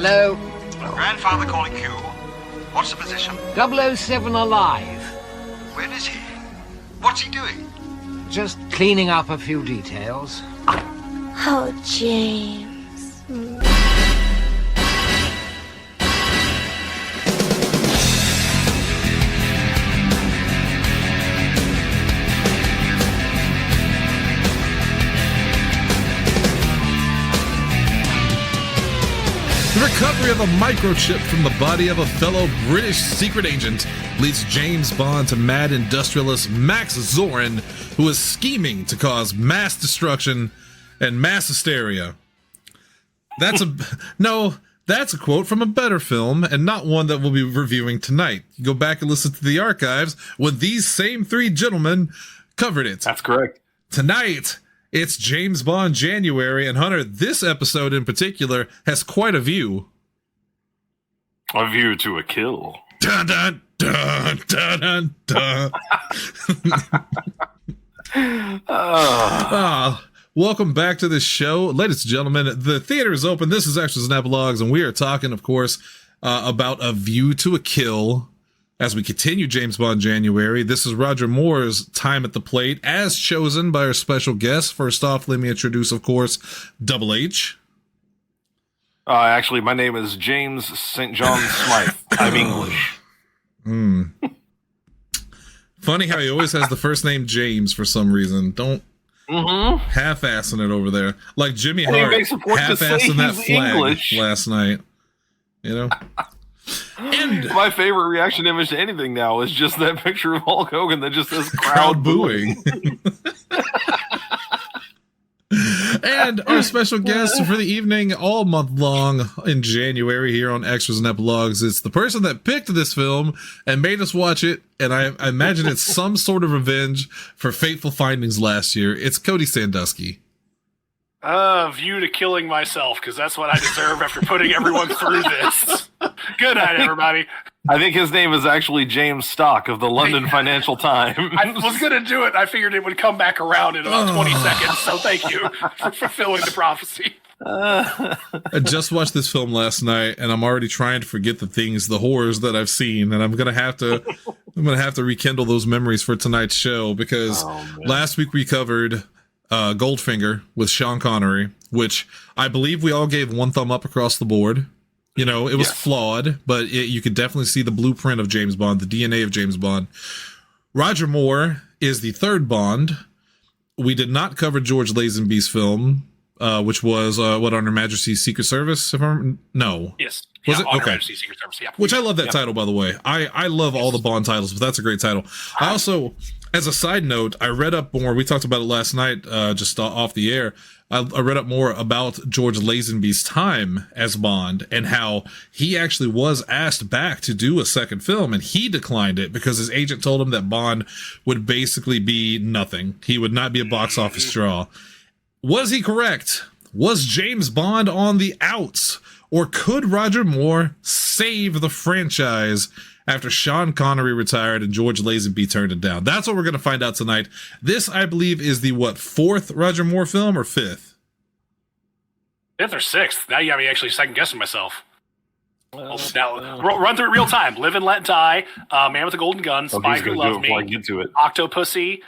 Hello? Grandfather calling Q. What's the position? 007 alive. Where is he? What's he doing? Just cleaning up a few details. Oh, James. The recovery of a microchip from the body of a fellow British secret agent leads James Bond to mad industrialist Max Zorin, who is scheming to cause mass destruction and mass hysteria. That's a quote from a better film, and not one that we'll be reviewing tonight. You go back and listen to the archives when these same three gentlemen covered it. That's correct. Tonight, it's James Bond January, and Hunter, this episode in particular has quite a view. A view to a kill. Dun, dun, dun, dun, dun, dun. Welcome back to the show. Ladies and gentlemen, the theater is open. This is Extras and Epilogues, and we are talking, of course, about A View to a Kill as we continue James Bond January. This is Roger Moore's time at the plate, as chosen by our special guest. First off, let me introduce, of course, Double H. Actually, my name is James St. John Smythe. I'm English. Funny how he always has the first name James for some reason. Don't half-assing it over there. Like Jimmy Hart half-assing that flag English last night. You know? And my favorite reaction image to anything now is just that picture of Hulk Hogan that just says crowd booing. And our special guest for the evening all month long in January here on Extras and Epilogues, it's the person that picked this film and made us watch it, and I imagine it's some sort of revenge for Fateful Findings last year. It's Cody Sandusky. View to killing myself, because that's what I deserve after putting everyone through this. Good night, everybody. I think his name is actually James Stock of the London Financial Times. I was going to do it. I figured it would come back around in about 20 seconds, so thank you for fulfilling the prophecy. I just watched this film last night, and I'm already trying to forget the horrors that I've seen, and I'm gonna have to rekindle those memories for tonight's show, because last week we covered Goldfinger with Sean Connery, which I believe we all gave one thumb up across the board. You know, it was flawed, but you could definitely see the blueprint of James Bond, the DNA of James Bond. Roger Moore is the third Bond. We did not cover George Lazenby's film, which was what, On Her Majesty's Secret Service? No. Yes. Was it? On Her Okay. Majesty's Secret Service, yeah. Which I love that title, by the way. I love all the Bond titles, but that's a great title. I also, as a side note, I read up more. We talked about it last night, just off the air. I read up more about George Lazenby's time as Bond and how he actually was asked back to do a second film, and he declined it because his agent told him that Bond would basically be nothing. He would not be a box office draw. Was he correct? Was James Bond on the outs? Or could Roger Moore save the franchise after Sean Connery retired and George Lazenby turned it down? That's what we're going to find out tonight. This, I believe, is the, fourth Roger Moore film or fifth? Fifth or sixth. Now you got me actually second-guessing myself. Now, run through it real time. Live and Let Die, Man with the Golden Gun, Spy Who Loved Me, Octopussy.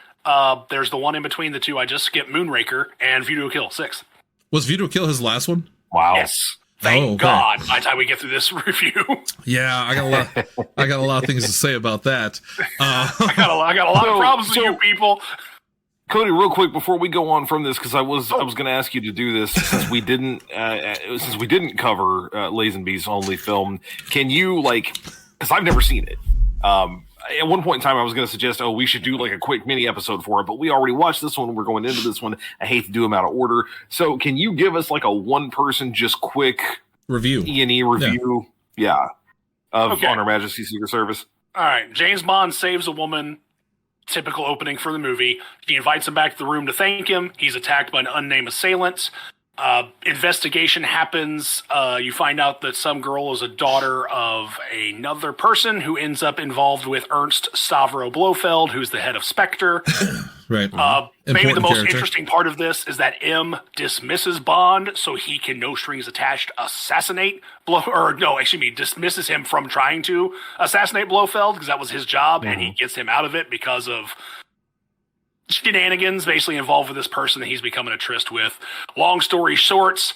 There's the one in between the two I just skipped, Moonraker, and View to a Kill, sixth. Was View to a Kill his last one? Wow. Yes. Thank God by the time we get through this review. Yeah, I got a lot of things to say about that. I got a lot of problems with you people. Cody, real quick before we go on from this, because I was going to ask you to do this since we didn't cover Lazenby's only film. Can you, because I've never seen it. At one point in time, I was going to suggest, we should do a quick mini episode for it, but we already watched this one. We're going into this one. I hate to do them out of order. So can you give us a one-person, just quick review, E&E review? Yeah. Of On Her Majesty's Secret Service. All right. James Bond saves a woman. Typical opening for the movie. She invites him back to the room to thank him. He's attacked by an unnamed assailant. Investigation happens. You find out that some girl is a daughter of another person who ends up involved with Ernst Stavro Blofeld, who's the head of Spectre. Right. Maybe the most interesting part of this is that M dismisses Bond so he can, no strings attached, assassinate dismisses him from trying to assassinate Blofeld because that was his job, and he gets him out of it because of shenanigans basically involved with this person that he's becoming a tryst with. Long story short,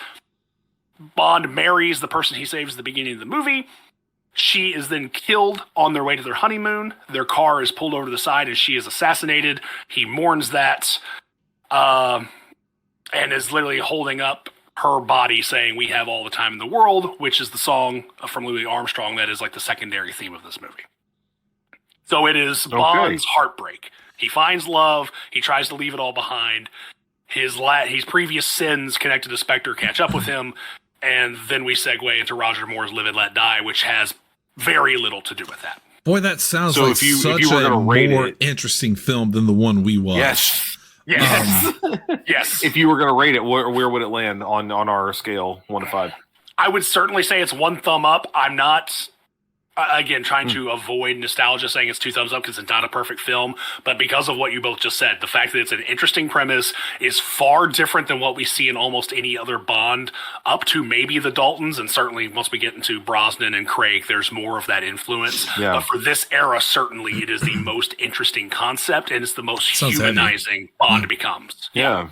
Bond marries the person he saves at the beginning of the movie. She is then killed on their way to their honeymoon. Their car is pulled over to the side and she is assassinated. He mourns that and is literally holding up her body saying, "We have all the time in the world," which is the song from Louis Armstrong that is like the secondary theme of this movie. So it is Bond's heartbreak. He finds love. He tries to leave it all behind. His previous sins connected to Spectre catch up with him. And then we segue into Roger Moore's Live and Let Die, which has very little to do with that. Boy, that sounds like such a more interesting film than the one we watched. Yes. Yes. If you were going to rate it, where would it land on our scale, 1 to 5? I would certainly say it's 1 thumb up. I'm not... Again, trying to avoid nostalgia, saying it's 2 thumbs up because it's not a perfect film. But because of what you both just said, the fact that it's an interesting premise is far different than what we see in almost any other Bond, up to maybe the Daltons. And certainly once we get into Brosnan and Craig, there's more of that influence. Yeah. But for this era, certainly it is the most interesting concept and it's the most humanizing Bond becomes. Yeah.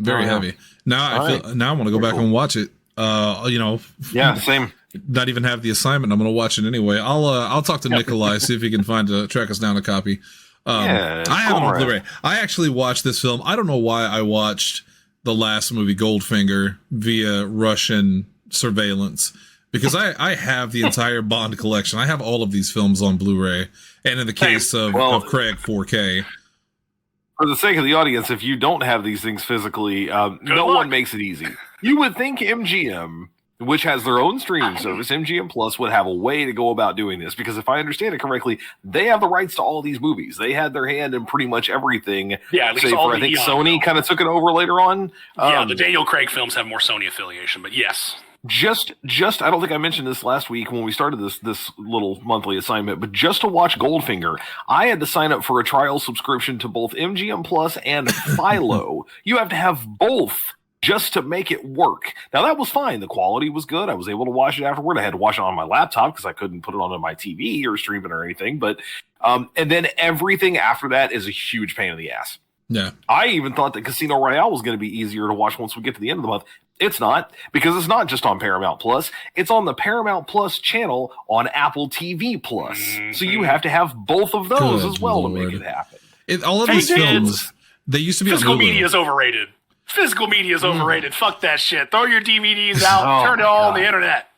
Very heavy. Now I want to go back and watch it. Yeah, same. Not even have the assignment. I'm going to watch it anyway. I'll talk to Nikolai, see if he can track us down a copy. I have it on Blu-ray. I actually watched this film. I don't know why I watched the last movie, Goldfinger, via Russian surveillance, because I have the entire Bond collection. I have all of these films on Blu-ray, and in the case of Craig, 4K. For the sake of the audience, if you don't have these things physically, no one makes it easy. You would think MGM, which has their own streaming service, MGM Plus, would have a way to go about doing this. Because if I understand it correctly, they have the rights to all of these movies. They had their hand in pretty much everything. Yeah, at least all I think Sony kind of took it over later on. The Daniel Craig films have more Sony affiliation, but yes. Just I don't think I mentioned this last week when we started this little monthly assignment, but just to watch Goldfinger, I had to sign up for a trial subscription to both MGM Plus and Philo. You have to have both just to make it work. Now, that was fine. The quality was good. I was able to watch it afterward. I had to watch it on my laptop because I couldn't put it onto my TV or stream it or anything. But and then everything after that is a huge pain in the ass. Yeah. I even thought that Casino Royale was going to be easier to watch once we get to the end of the month. It's not, because it's not just on Paramount Plus. It's on the Paramount Plus channel on Apple TV Plus. So you have to have both of those as well to make it happen. All of these films, they used to be physical media is overrated. Physical media is overrated. Fuck that shit. Throw your DVDs out. Turn it all on the internet.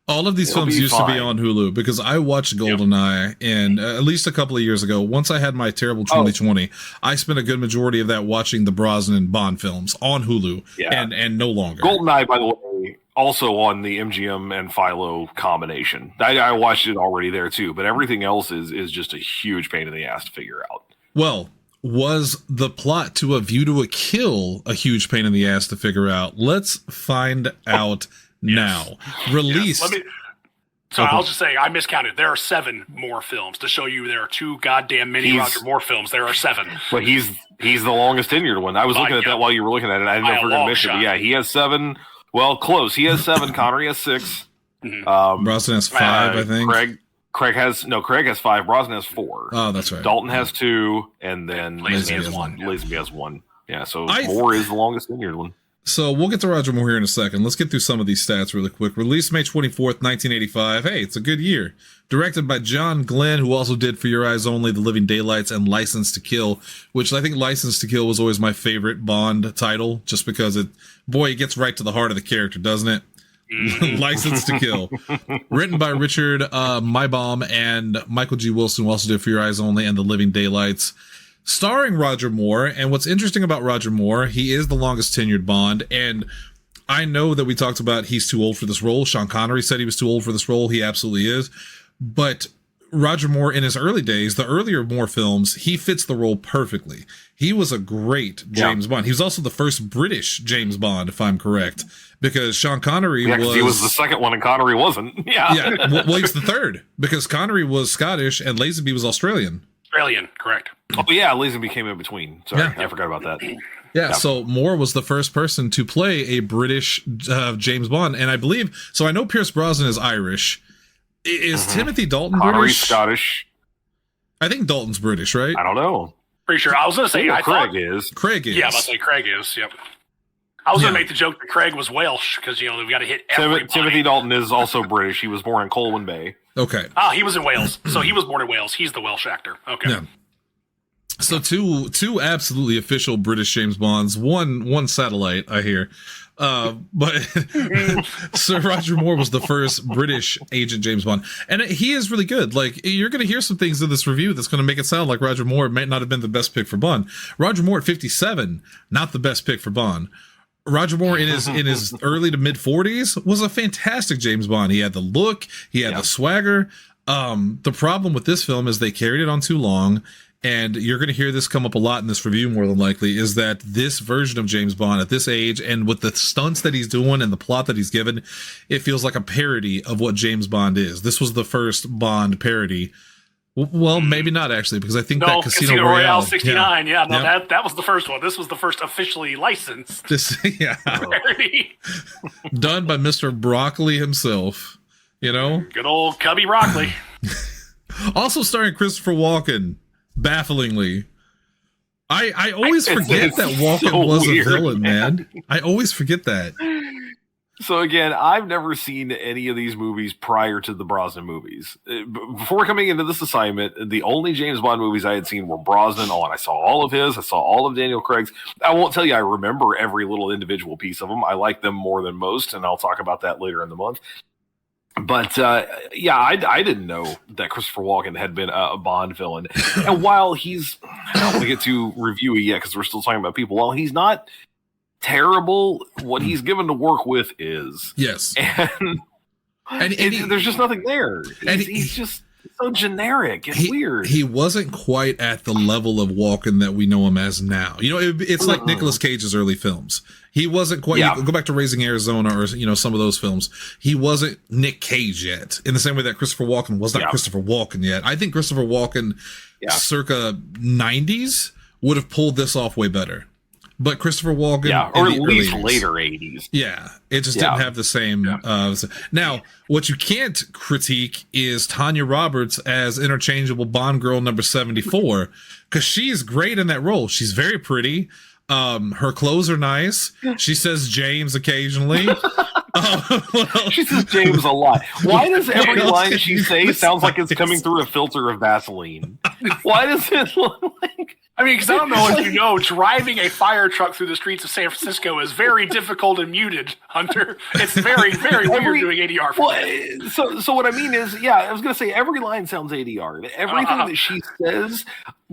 All of these films used to be on Hulu because I watched GoldenEye and at least a couple of years ago, once I had my terrible 2020, I spent a good majority of that watching the Brosnan Bond films on Hulu and no longer. GoldenEye, by the way, also on the MGM and Philo combination. I watched it already there too, but everything else is just a huge pain in the ass to figure out. Well, was the plot to A View to a Kill a huge pain in the ass to figure out? Let's find out now. Released. I'll just say I miscounted. There are 7 more films to show you. There are 2 goddamn mini Roger Moore films. There are 7. But he's the longest tenured one. I was looking at that while you were looking at it. I didn't know if we were going to miss it. But yeah, he has 7. Well, close. He has 7. Connery has 6. Brosnan has 5, I think. Craig has 5. Brosnan has 4. Oh, that's right. Dalton has 2, and then Lazenby has 1. Lazenby has 1. Yeah, so Moore is the longest tenured one. So we'll get to Roger Moore here in a second. Let's get through some of these stats really quick. Released May 24th, 1985. Hey, it's a good year. Directed by John Glenn, who also did For Your Eyes Only, The Living Daylights, and License to Kill, which I think License to Kill was always my favorite Bond title, just because it gets right to the heart of the character, doesn't it? License to Kill. Written by Richard Maibaum and Michael G. Wilson, who also did For Your Eyes Only and The Living Daylights. Starring Roger Moore, and what's interesting about Roger Moore, he is the longest tenured Bond, and I know that we talked about he's too old for this role. Sean Connery said he was too old for this role. He absolutely is. But Roger Moore in his early days, the earlier Moore films, he fits the role perfectly. He was a great James Bond. He was also the first British James Bond, if I'm correct, because Sean Connery he was the second one and Connery wasn't. Yeah. Well, he was the third because Connery was Scottish and Lazenby was Australian. Australian, correct. Oh yeah, Lazenby came in between. Sorry, I forgot about that. Yeah, so Moore was the first person to play a British James Bond, and I believe so. I know Pierce Brosnan is Irish. Is Timothy Dalton Connery's British? Scottish. I think Dalton's British, right? I don't know. Pretty sure. I was going to say Craig is. Craig is. Yeah, I was going to say Craig is. Yep. I was going to make the joke that Craig was Welsh because we've got to hit everybody. Timothy Dalton is also British. He was born in Colwyn Bay. Okay. Oh, he was in Wales, so he was born in Wales. He's the Welsh actor. Okay. Yeah. So two absolutely official British James Bonds, one satellite, I hear. But Sir Roger Moore was the first British agent James Bond, and he is really good. Like, you're going to hear some things in this review that's going to make it sound like Roger Moore might not have been the best pick for Bond. Roger Moore at 57, not the best pick for Bond. Roger Moore in his early to mid 40s was a fantastic James Bond. He had the look, he had the swagger. The problem with this film is they carried it on too long. And you're going to hear this come up a lot in this review, more than likely, is that this version of James Bond at this age and with the stunts that he's doing and the plot that he's given, it feels like a parody of what James Bond is. This was the first Bond parody. Well, maybe not actually, because I think that Casino Royale 69. Yeah, that was the first one. This was the first officially licensed parody. Done by Mr. Broccoli himself, Good old Cubby Broccoli. Also starring Christopher Walken. Bafflingly, I always forget that Walken was a villain, man. I always forget that. So again, I've never seen any of these movies prior to the Brosnan movies. Before coming into this assignment, the only James Bond movies I had seen were Brosnan on. I saw all of his. I saw all of Daniel Craig's. I won't tell you I remember every little individual piece of them. I like them more than most, and I'll talk about that later in the month. But I didn't know that Christopher Walken had been a Bond villain. And while I don't want to get too reviewy yet because we're still talking about people. While he's not terrible, what he's given to work with is. Yes. And there's just nothing there. He's just so generic and weird. He wasn't quite at the level of Walken that we know him as now. It's like Nicolas Cage's early films. He wasn't quite. Yeah. Go back to Raising Arizona or some of those films. He wasn't Nick Cage yet. In the same way that Christopher Walken was not Christopher Walken yet. I think Christopher Walken, circa 90s, would have pulled this off way better. But Christopher Walken, or at least later 80s. Yeah, it just didn't have the same. Now, what you can't critique is Tanya Roberts as interchangeable Bond girl number 74, because she's great in that role. She's very pretty. Her clothes are nice. She says James occasionally. She says James a lot. Why does every line she says sounds like it's coming through a filter of Vaseline? Why does it look like... because I don't know if you know, driving a fire truck through the streets of San Francisco is very difficult and muted, Hunter. It's very, very weird doing ADR for that. So what I mean is, I was going to say every line sounds ADR. Everything that she says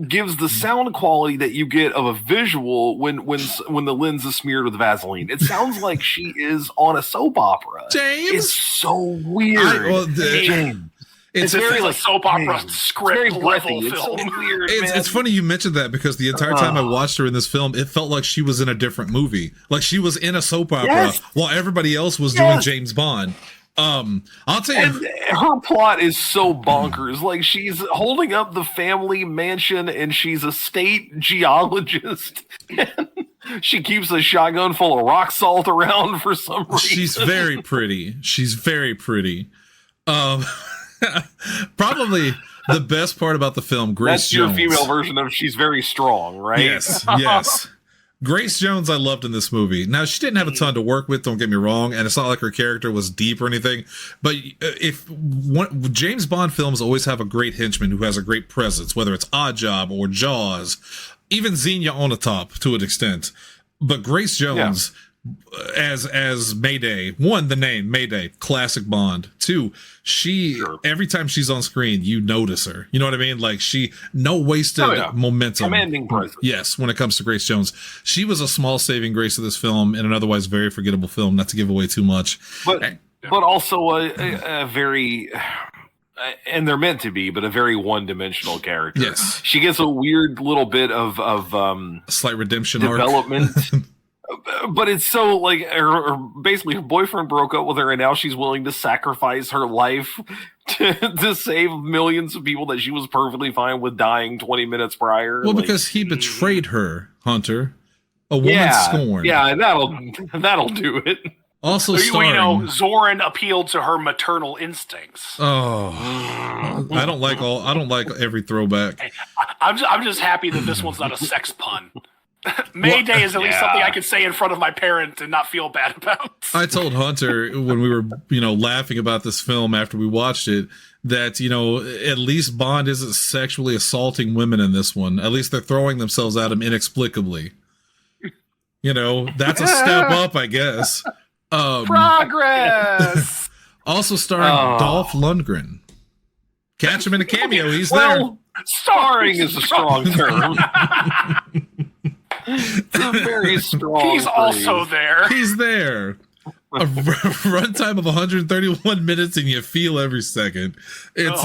gives the sound quality that you get of a visual when the lens is smeared with Vaseline. It sounds like she is on a soap opera. James? It's so weird. James. It's very like soap opera script level film. It's so weird, it's funny you mentioned that because the entire time I watched her in this film, it felt like she was in a different movie. Like she was in a soap opera while everybody else was doing James Bond. I'll tell you, and her plot is so bonkers. Like she's holding up the family mansion and she's a state geologist. And she keeps a shotgun full of rock salt around for some reason. She's very pretty. Probably the best part about the film, Grace Jones. That's your female version of she's very strong, right? Yes. Grace Jones I loved in this movie. Now, she didn't have a ton to work with, don't get me wrong, and it's not like her character was deep or anything, but James Bond films always have a great henchman who has a great presence, whether it's Oddjob or Jaws, even Xenia Onatopp to an extent. But Grace Jones... as Mayday, one, the name Mayday, classic Bond. Two, every time she's on screen, you notice her. You know what I mean? Like no wasted momentum. Commanding presence. Yes, when it comes to Grace Jones, she was a small saving grace of this film in an otherwise very forgettable film. Not to give away too much, but also a very and they're meant to be, but a very one-dimensional character. Yes. She gets a weird little bit of a slight redemption development. arc. But it's so like basically her boyfriend broke up with her, and now she's willing to sacrifice her life to save millions of people that she was perfectly fine with dying 20 minutes prior. Well, because he betrayed her, Hunter. A woman scorned. Yeah, and that'll do it. Also starring, Zoran appealed to her maternal instincts. Oh, I don't like every throwback. I'm just happy that this one's not a sex pun. Mayday is at least something I could say in front of my parents and not feel bad about. I told Hunter when we were, laughing about this film after we watched it that, at least Bond isn't sexually assaulting women in this one. At least they're throwing themselves at him inexplicably. That's a step up, I guess. Progress! Also starring Dolph Lundgren. Catch him in a cameo. He's there. Starring is a strong term. It's a very strong He's phrase. Also there. He's there. A runtime of 131 minutes, and you feel every second. It's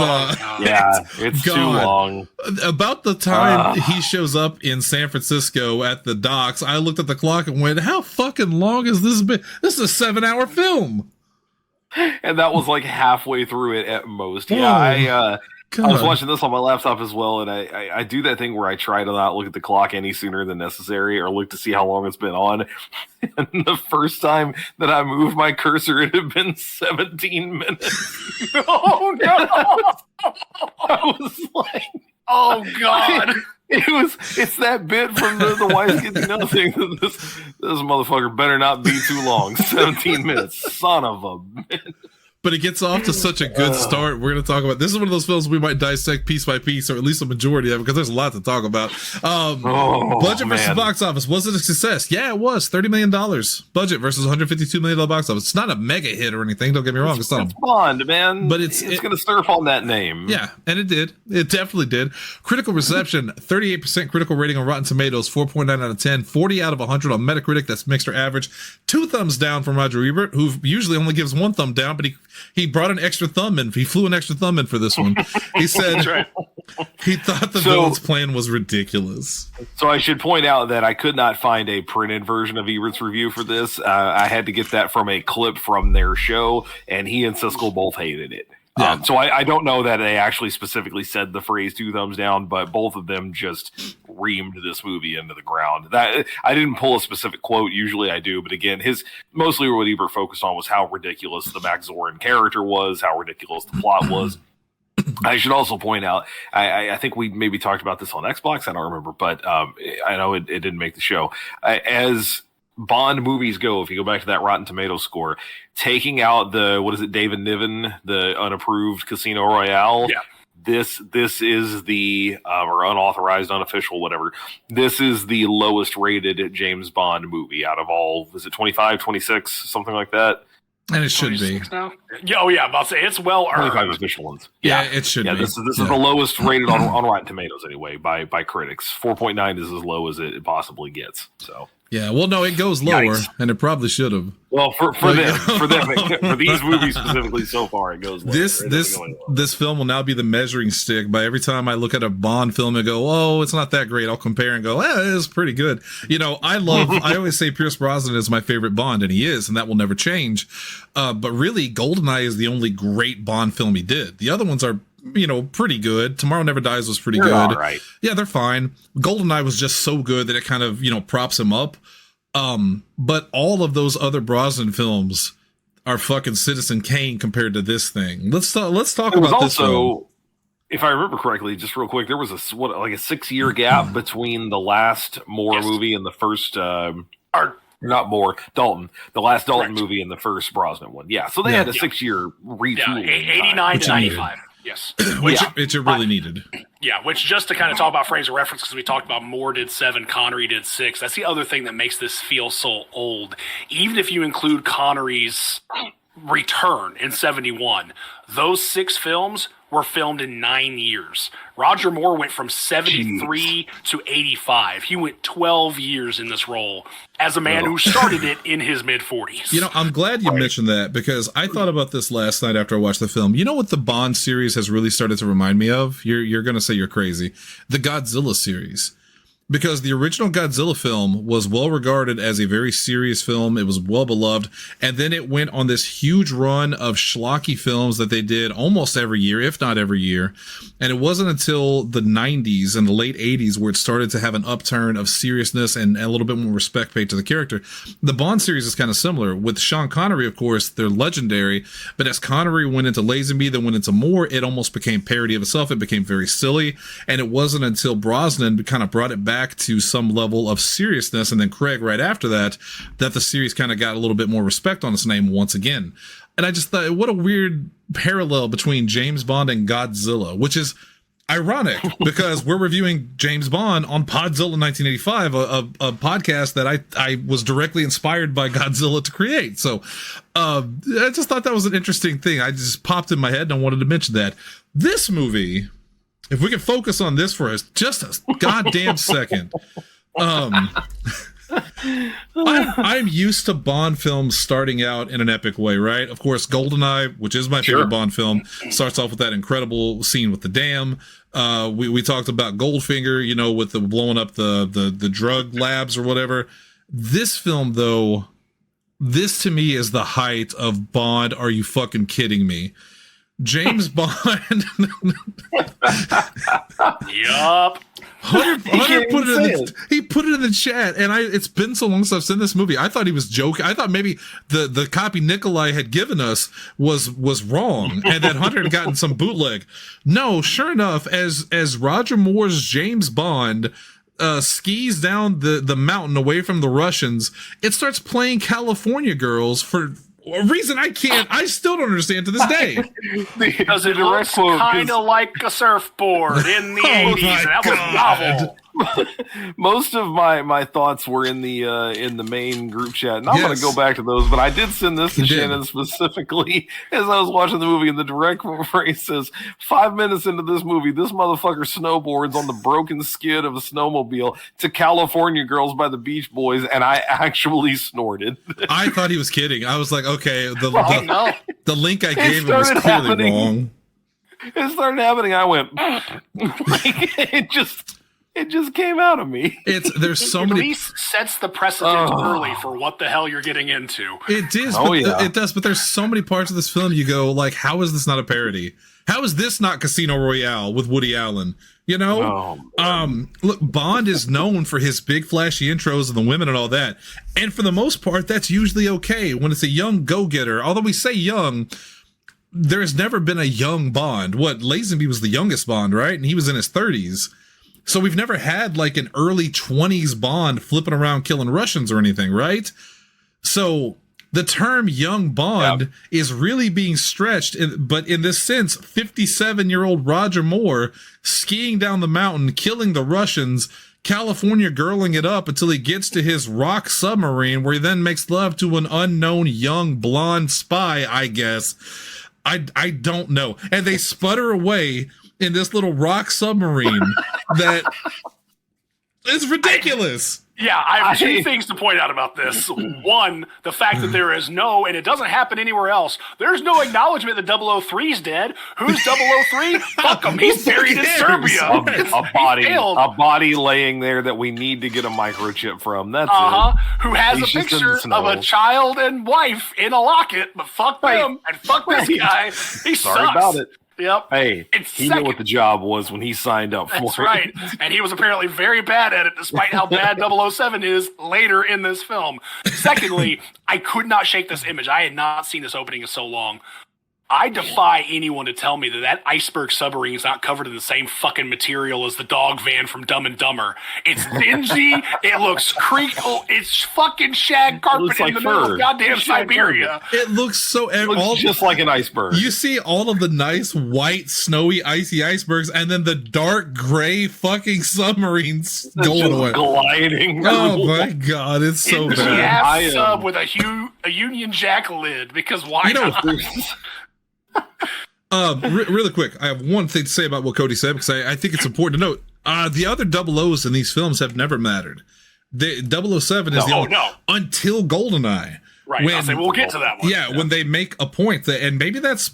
it's too long. About the time he shows up in San Francisco at the docks, I looked at the clock and went, "How fucking long has this been? This is a 7-hour film." And that was like halfway through it at most. Yeah, I was watching this on my laptop as well, and I do that thing where I try to not look at the clock any sooner than necessary or look to see how long it's been on. And the first time that I moved my cursor, it had been 17 minutes. Oh, no! I was like... Oh, God! It's that bit from the Wife Gets Nothing. This motherfucker better not be too long. 17 minutes. Son of a bitch. But it gets off to such a good start. We're going to talk about this is one of those films we might dissect piece by piece, or at least a majority of it, because there's a lot to talk about. Budget versus box office. Was it a success? Yeah, it was. $30 million budget versus $152 million box office. It's not a mega hit or anything. Don't get me wrong. It's not Bond, man. But it's going to surf on that name. Yeah, and it did. It definitely did. Critical reception, 38% critical rating on Rotten Tomatoes, 4.9 out of 10, 40 out of 100 on Metacritic. That's mixed or average. 2 thumbs down from Roger Ebert, who usually only gives 1 thumb down, but he brought an extra thumb in. He flew an extra thumb in for this one. He said he thought the villain's plan was ridiculous. So I should point out that I could not find a printed version of Ebert's review for this. I had to get that from a clip from their show, and he and Siskel both hated it. Yeah. So I don't know that they actually specifically said the phrase 2 thumbs down, but both of them just reamed this movie into the ground. That I didn't pull a specific quote. Usually I do, but again, mostly what Ebert focused on was how ridiculous the Max Zorin character was, how ridiculous the plot was. I should also point out, I think we maybe talked about this on Xbox. I don't remember, but I know it didn't make the show. As Bond movies go, if you go back to that Rotten Tomatoes score, taking out David Niven, the unapproved Casino Royale. Yeah. This is the or unauthorized, unofficial, whatever. This is the lowest rated James Bond movie out of all. Is it 25, 26, something like that? And it should be. Now? Yeah, I'm about to say it's well earned. 25 official ones. Yeah, it should be. This is the lowest rated on Rotten Tomatoes anyway by critics. 4.9 is as low as it possibly gets. So. Yeah, well, no, it goes lower, and it probably should have. Well, for them, for these movies specifically, so far it goes lower. This film will now be the measuring stick. By every time I look at a Bond film and go, "Oh, it's not that great," I'll compare and go, "It's pretty good." I always say Pierce Brosnan is my favorite Bond, and he is, and that will never change. But really, GoldenEye is the only great Bond film he did. The other ones are, pretty good. Tomorrow Never Dies was pretty good. All right. Yeah, they're fine. GoldenEye was just so good that it kind of, props him up. But all of those other Brosnan films are fucking Citizen Kane compared to this thing. Let's talk about this film. If I remember correctly, just real quick, there was a 6-year gap between the last Moore movie and the first, not Moore, Dalton, the last Dalton movie and the first Brosnan one. Yeah, so they had a 6-year retooling. 89 to 95. Yes. Which it really needed. Yeah, which just to kind of talk about frames of reference, because we talked about Moore did 7, Connery did 6. That's the other thing that makes this feel so old. Even if you include Connery's return in 71. Those 6 films were filmed in 9 years. Roger Moore went from 73 to 85. He went 12 years in this role as a man who started it in his mid-40s. You know, I'm glad you mentioned that, because I thought about this last night after I watched the film. You know what the Bond series has really started to remind me of? You're going to say you're crazy. The Godzilla series. Because the original Godzilla film was well regarded as a very serious film. It was well beloved. And then it went on this huge run of schlocky films that they did almost every year, if not every year. And it wasn't until the 90s and the late 80s where it started to have an upturn of seriousness and a little bit more respect paid to the character. The Bond series is kind of similar. With Sean Connery, of course, they're legendary. But as Connery went into Lazenby, then went into Moore, it almost became parody of itself. It became very silly. And it wasn't until Brosnan kind of brought it back to some level of seriousness, and then Craig right after that the series kind of got a little bit more respect on its name once again. And I just thought, what a weird parallel between James Bond and Godzilla, which is ironic because we're reviewing James Bond on Podzilla 1985, a podcast that I was directly inspired by Godzilla to create. So I just thought that was an interesting thing. I just popped in my head and I wanted to mention that. This movie, if we can focus on this for just a goddamn second. I'm used to Bond films starting out in an epic way, right? Of course, GoldenEye, which is my favorite Bond film, starts off with that incredible scene with the dam. We talked about Goldfinger, you know, with the blowing up the drug labs or whatever. This film, though, this to me is the height of Bond. Are you fucking kidding me? James Bond. Yup. Hunter he put it in the chat, and it's been so long since I've seen this movie. I thought he was joking. I thought maybe the copy Nikolai had given us was wrong, and that Hunter had gotten some bootleg. No, sure enough, as Roger Moore's James Bond skis down the mountain away from the Russians, it starts playing California Girls for a reason I still don't understand to this day. Because it looks kind of like a surfboard in the 80s, and that was novel. Most of my thoughts were in the main group chat, and I'm going to go back to those. But I did send this to Shannon specifically as I was watching the movie, and the direct phrase says, 5 minutes into this movie, this motherfucker snowboards on the broken skid of a snowmobile to California Girls by the Beach Boys, and I actually snorted. I thought he was kidding. I was like, okay, the link I gave him was clearly wrong. It started happening. I went, like, it just came out of me. There's so many. At least sets the precedent early for what the hell you're getting into. It is. It does. But there's so many parts of this film you go like, how is this not a parody? How is this not Casino Royale with Woody Allen? You know, look, Bond is known for his big flashy intros and the women and all that. And for the most part, that's usually okay when it's a young go-getter. Although we say young, there's never been a young Bond. What, Lazenby was the youngest Bond, right? And he was in his 30s. So we've never had like an early 20s Bond flipping around killing Russians or anything, right? So the term young Bond is really being stretched, but in this sense, 57-year-old Roger Moore skiing down the mountain, killing the Russians, California girling it up until he gets to his rock submarine where he then makes love to an unknown young blonde spy, I guess. I don't know. And they sputter away in this little rock submarine that is ridiculous. I have two things to point out about this. One, the fact that there is no, and it doesn't happen anywhere else, there's no acknowledgement that 003's dead. Who's 003? Fuck him. He's buried in Serbia. A body laying there that we need to get a microchip from. That's it. Who has a picture of a child and wife in a locket, but fuck them and fuck this guy. He sucks. About it. Yep. Hey, he knew what the job was when he signed up for it. That's right. And he was apparently very bad at it, despite how bad 007 is later in this film. Secondly, I could not shake this image. I had not seen this opening in so long. I defy anyone to tell me that iceberg submarine is not covered in the same fucking material as the dog van from Dumb and Dumber. It's dingy. It looks crinkle. It's fucking shag carpet in the middle of goddamn Siberia. It looks so... It looks just like an iceberg. You see all of the nice, white, snowy, icy icebergs, and then the dark, gray fucking submarines going away. Gliding. Oh my God, it's so bad. Half sub with a Union Jack lid, because why not? Really quick, I have one thing to say about what Cody said, because I think it's important to note. The other double O's in these films have never mattered. The 007 is the only, until GoldenEye. Right, we'll get to that one. Yeah, when they make a point that, and maybe that's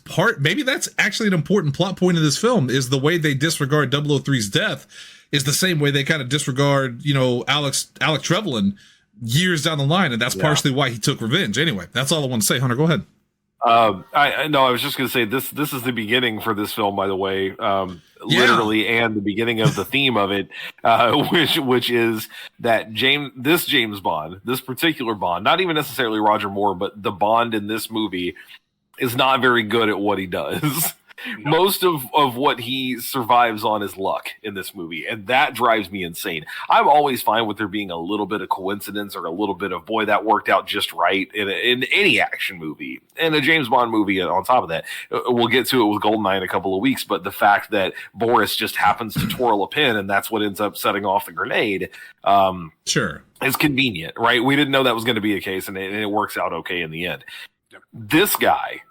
actually an important plot point of this film, is the way they disregard 003's death is the same way they kind of disregard, Alec Trevelyan years down the line, and that's partially why he took revenge. Anyway, that's all I want to say. Hunter, go ahead. I was just going to say this is the beginning for this film, by the way, literally, and the beginning of the theme of it, which is that James Bond, this particular Bond, not even necessarily Roger Moore, but the Bond in this movie is not very good at what he does. No. Most of what he survives on is luck in this movie, and that drives me insane. I'm always fine with there being a little bit of coincidence or a little bit of, boy, that worked out just right in any action movie. And a James Bond movie on top of that. We'll get to it with GoldenEye in a couple of weeks, but the fact that Boris just happens to twirl a pin and that's what ends up setting off the grenade sure, is convenient, right? We didn't know that was going to be a case, and it works out okay in the end. Yep. This guy...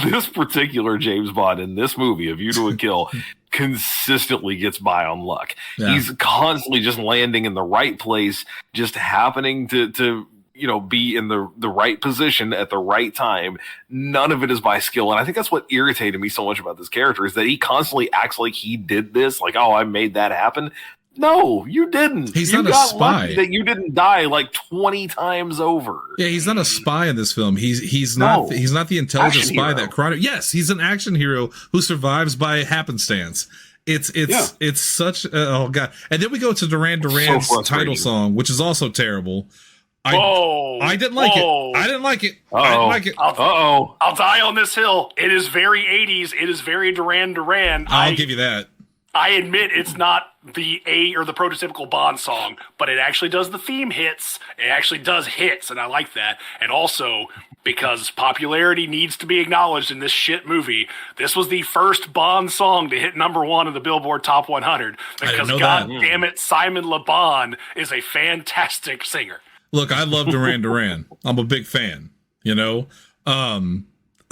This particular James Bond in this movie, A View to a Kill, consistently gets by on luck. Yeah. He's constantly just landing in the right place, just happening to be in the right position at the right time. None of it is by skill. And I think that's what irritated me so much about this character, is that he constantly acts like he did this, like, oh, I made that happen. No, you didn't. He's not a spy. That you didn't die like 20 times over. Yeah, he's not a spy in this film. He's not the intelligent spy that Chrono. Yes, he's an action hero who survives by happenstance. It's such oh god. And then we go to Duran Duran's title song, which is also terrible. I didn't like it. I didn't like it. I didn't like it. I'll die on this hill. It is very 80s. It is very Duran Duran. I'll give you that. I admit it's not the prototypical Bond song, but it actually does the theme hits. It actually does hits, and I like that. And also, because popularity needs to be acknowledged in this shit movie, this was the first Bond song to hit #1 of the Billboard Top 100. Because God damn it, Simon Le Bon is a fantastic singer. Look, I love Duran Duran. I'm a big fan,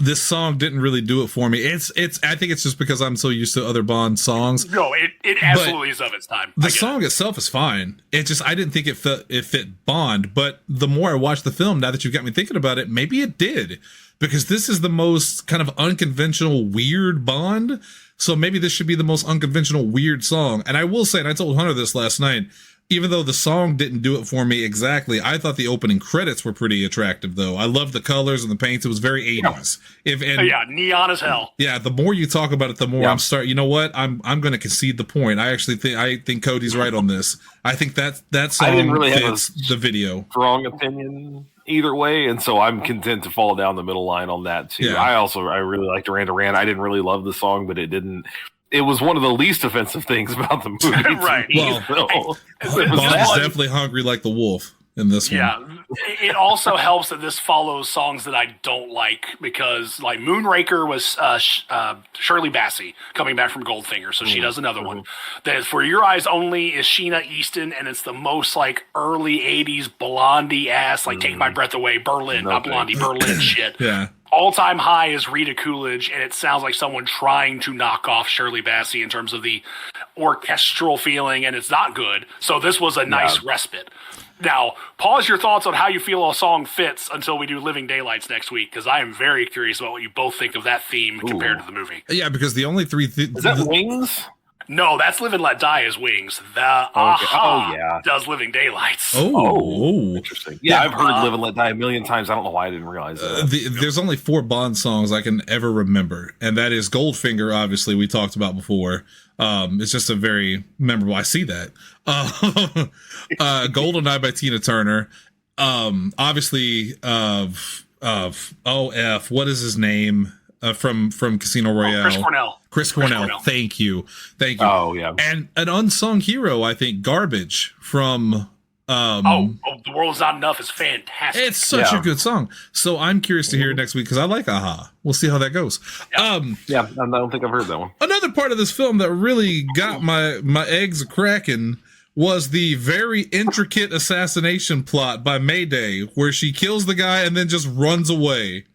this song didn't really do it for me. I think it's just because I'm so used to other Bond songs. No, it absolutely is of its time. The song itself is fine. It just, I didn't think it fit Bond, but the more I watch the film, now that you've got me thinking about it, maybe it did, because this is the most kind of unconventional, weird Bond. So maybe this should be the most unconventional, weird song. And I will say, and I told Hunter this last night, even though the song didn't do it for me exactly, I thought the opening credits were pretty attractive, though. I loved the colors and the paints. It was very 80s. Neon as hell. Yeah, the more you talk about it, the more you know what? I'm going to concede the point. I think Cody's right on this. I think that song fits the video. Strong opinion either way, and so I'm content to fall down the middle line on that too. Yeah. I really like Duran Duran. I didn't really love the song, but it was one of the least offensive things about the movie. Right. Well, Bond is definitely hungry like the wolf in this one. Yeah. It also helps that this follows songs that I don't like, because like Moonraker was Shirley Bassey coming back from Goldfinger, so she does another one. That For Your Eyes Only is Sheena Easton, and it's the most like early 80s Blondie ass, like Take My Breath Away, Berlin, not Blondie, Berlin shit. Yeah. All-time high is Rita Coolidge, and it sounds like someone trying to knock off Shirley Bassey in terms of the orchestral feeling, and it's not good. So this was a nice respite. Now, pause your thoughts on how you feel a song fits until we do Living Daylights next week, because I am very curious about what you both think of that theme compared to the movie. Yeah, because the only three... Is that Wings? No, that's Live and Let Die is Wings. Does Living Daylights. Oh. Interesting. Yeah, I've heard Live and Let Die a million times. I don't know why I didn't realize that. There's only 4 Bond songs I can ever remember, and that is Goldfinger, obviously, we talked about before. It's just a very memorable... I see that. GoldenEye by Tina Turner. Obviously, what is his name? from Casino Royale. Chris Cornell. Thank you. Oh yeah. And an unsung hero, I think, Garbage from. The World's Not Enough is fantastic. It's such a good song. So I'm curious to hear it next week because I like Aha. We'll see how that goes. I don't think I've heard that one. Another part of this film that really got my eggs cracking was the very intricate assassination plot by Mayday, where she kills the guy and then just runs away.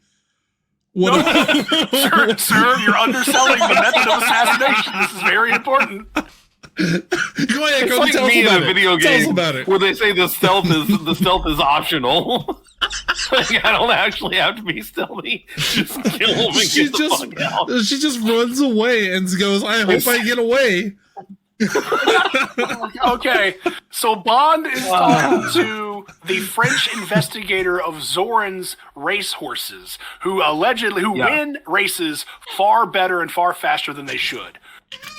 Sir, you're underselling the method of assassination. This is very important. Go ahead, it's like me in a video game where they say the stealth is optional. Like, I don't actually have to be stealthy. Just kill him and get the fuck out. She just runs away and goes, I hope I get away. Okay, so Bond is talking to the French investigator of Zorin's racehorses, who win races far better and far faster than they should.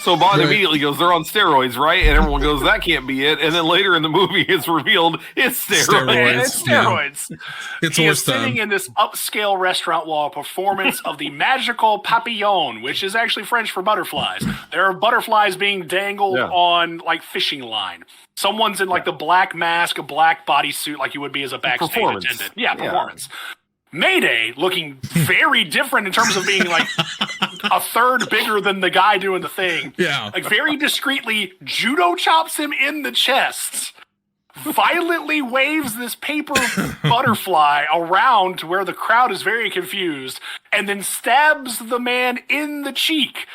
So Bond immediately goes, they're on steroids, right? And everyone goes, that can't be it. And then later in the movie, it's revealed it's steroids. It's steroids. Yeah. It's he is sitting in this upscale restaurant while a performance of the magical papillon, which is actually French for butterflies. There are butterflies being dangled on like fishing line. Someone's in like the black mask, a black bodysuit, like you would be as a backstage attendant. Yeah, performance. Mayday looking very different in terms of being like a third bigger than the guy doing the thing. Yeah. Like very discreetly judo chops him in the chest, violently waves this paper butterfly around to where the crowd is very confused, and then stabs the man in the cheek.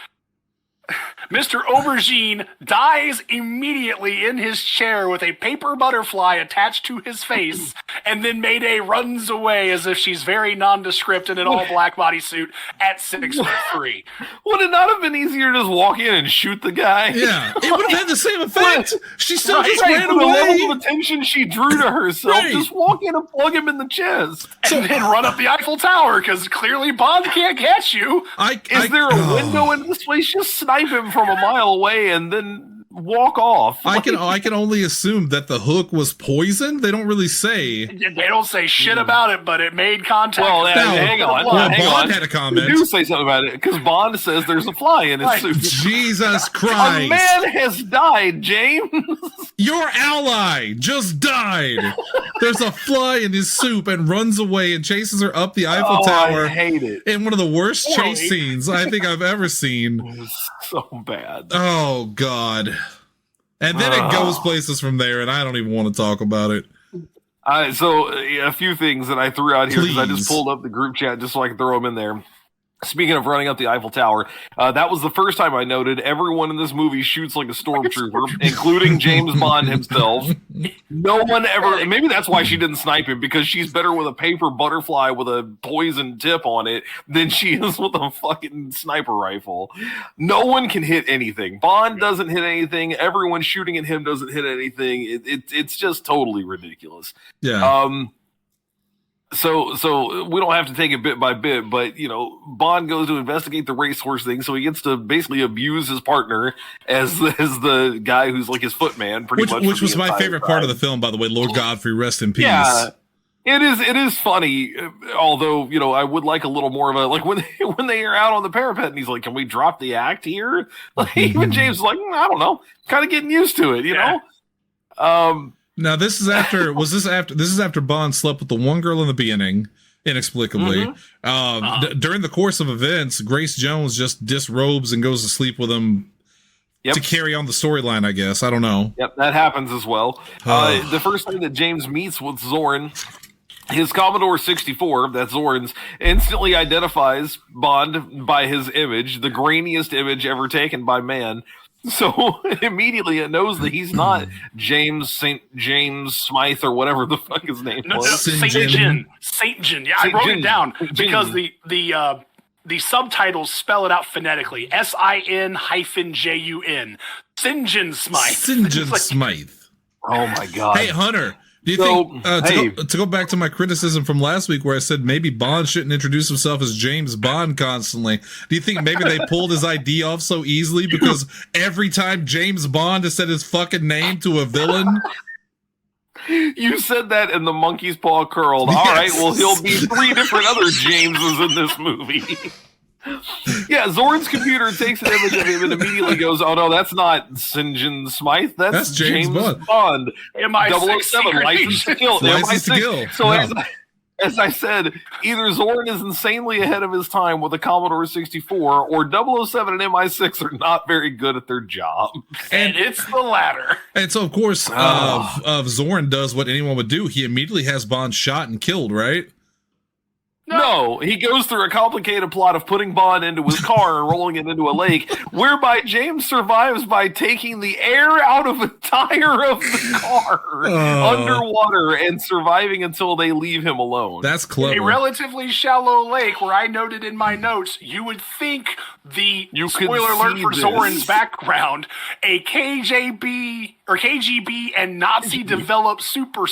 Mr. Aubergine dies immediately in his chair with a paper butterfly attached to his face, and then Mayday runs away as if she's very nondescript in an all-black bodysuit at 6'3". Would it not have been easier to just walk in and shoot the guy? Yeah, it would have had the same effect. She still just ran away. The level of attention she drew to herself, just walk in and plug him in the chest. And then run up the Eiffel Tower, because clearly Bond can't catch you. Is there a window in this place? Just snipe him from a mile away and then walk off. I can only assume that the hook was poisoned. They don't really say. They don't say shit about it, but it made contact. Well, hang on. Bond had a comment. They do say something about it because Bond says there's a fly in his suit. Jesus Christ! A man has died, James. Your ally just died. There's a fly in his soup and runs away and chases her up the Eiffel Tower. I hate it. In one of the worst chase scenes I think I've ever seen. It was so bad. Oh God. And then it goes places from there, and I don't even want to talk about it. So a few things that I threw out here because I just pulled up the group chat just so I could throw them in there. Speaking of running up the Eiffel Tower, that was the first time I noted everyone in this movie shoots like a stormtrooper, including James Bond himself. No one ever, maybe that's why she didn't snipe him, because she's better with a paper butterfly with a poison tip on it than she is with a fucking sniper rifle. No one can hit anything. Bond doesn't hit anything. Everyone shooting at him doesn't hit anything. It's just totally ridiculous. Yeah. So we don't have to take it bit by bit, but Bond goes to investigate the racehorse thing, so he gets to basically abuse his partner as the guy who's like his footman, which was my favorite part of the film, by the way. Lord Godfrey, rest in peace. Yeah, it is funny, although I would like a little more of a like when they are out on the parapet and he's like, "Can we drop the act here?" Like even James is like, I don't know, kind of getting used to it, know. Now this is after Bond slept with the one girl in the beginning, inexplicably. During the course of events, Grace Jones just disrobes and goes to sleep with him to carry on the storyline, I guess. I don't know. Yep, that happens as well. The first time that James meets with Zorin, his Commodore 64, that's Zorin's, instantly identifies Bond by his image, the grainiest image ever taken by man. So immediately it knows that he's not James Smythe or whatever the fuck his name was. Saint Jin. Yeah, I wrote it down because the subtitles spell it out phonetically. SIN-JUN. St. John Smythe. St. John Smythe. Oh my God. Hey Hunter. Do you think, to go back to my criticism from last week where I said maybe Bond shouldn't introduce himself as James Bond constantly, do you think maybe they pulled his ID off so easily because every time James Bond has said his fucking name to a villain? You said that and the monkey's paw curled. Yes. All right, well, he'll be 3 different other Jameses in this movie. Yeah, Zorn's computer takes an image of him and immediately goes, "Oh no, that's not St. John Smythe. That's James Bond. MI6 007, License to Kill. License to Kill. So as I said, either Zorn is insanely ahead of his time with a Commodore 64, or 007 and MI6 are not very good at their job. And it's the latter. And so, of course, Zorn does what anyone would do. He immediately has Bond shot and killed, right? No, he goes through a complicated plot of putting Bond into his car and rolling it into a lake, whereby James survives by taking the air out of a tire of the car underwater and surviving until they leave him alone. That's clever. A relatively shallow lake where I noted in my notes, you would think spoiler alert for Zorn's background, a KGB and Nazi developed super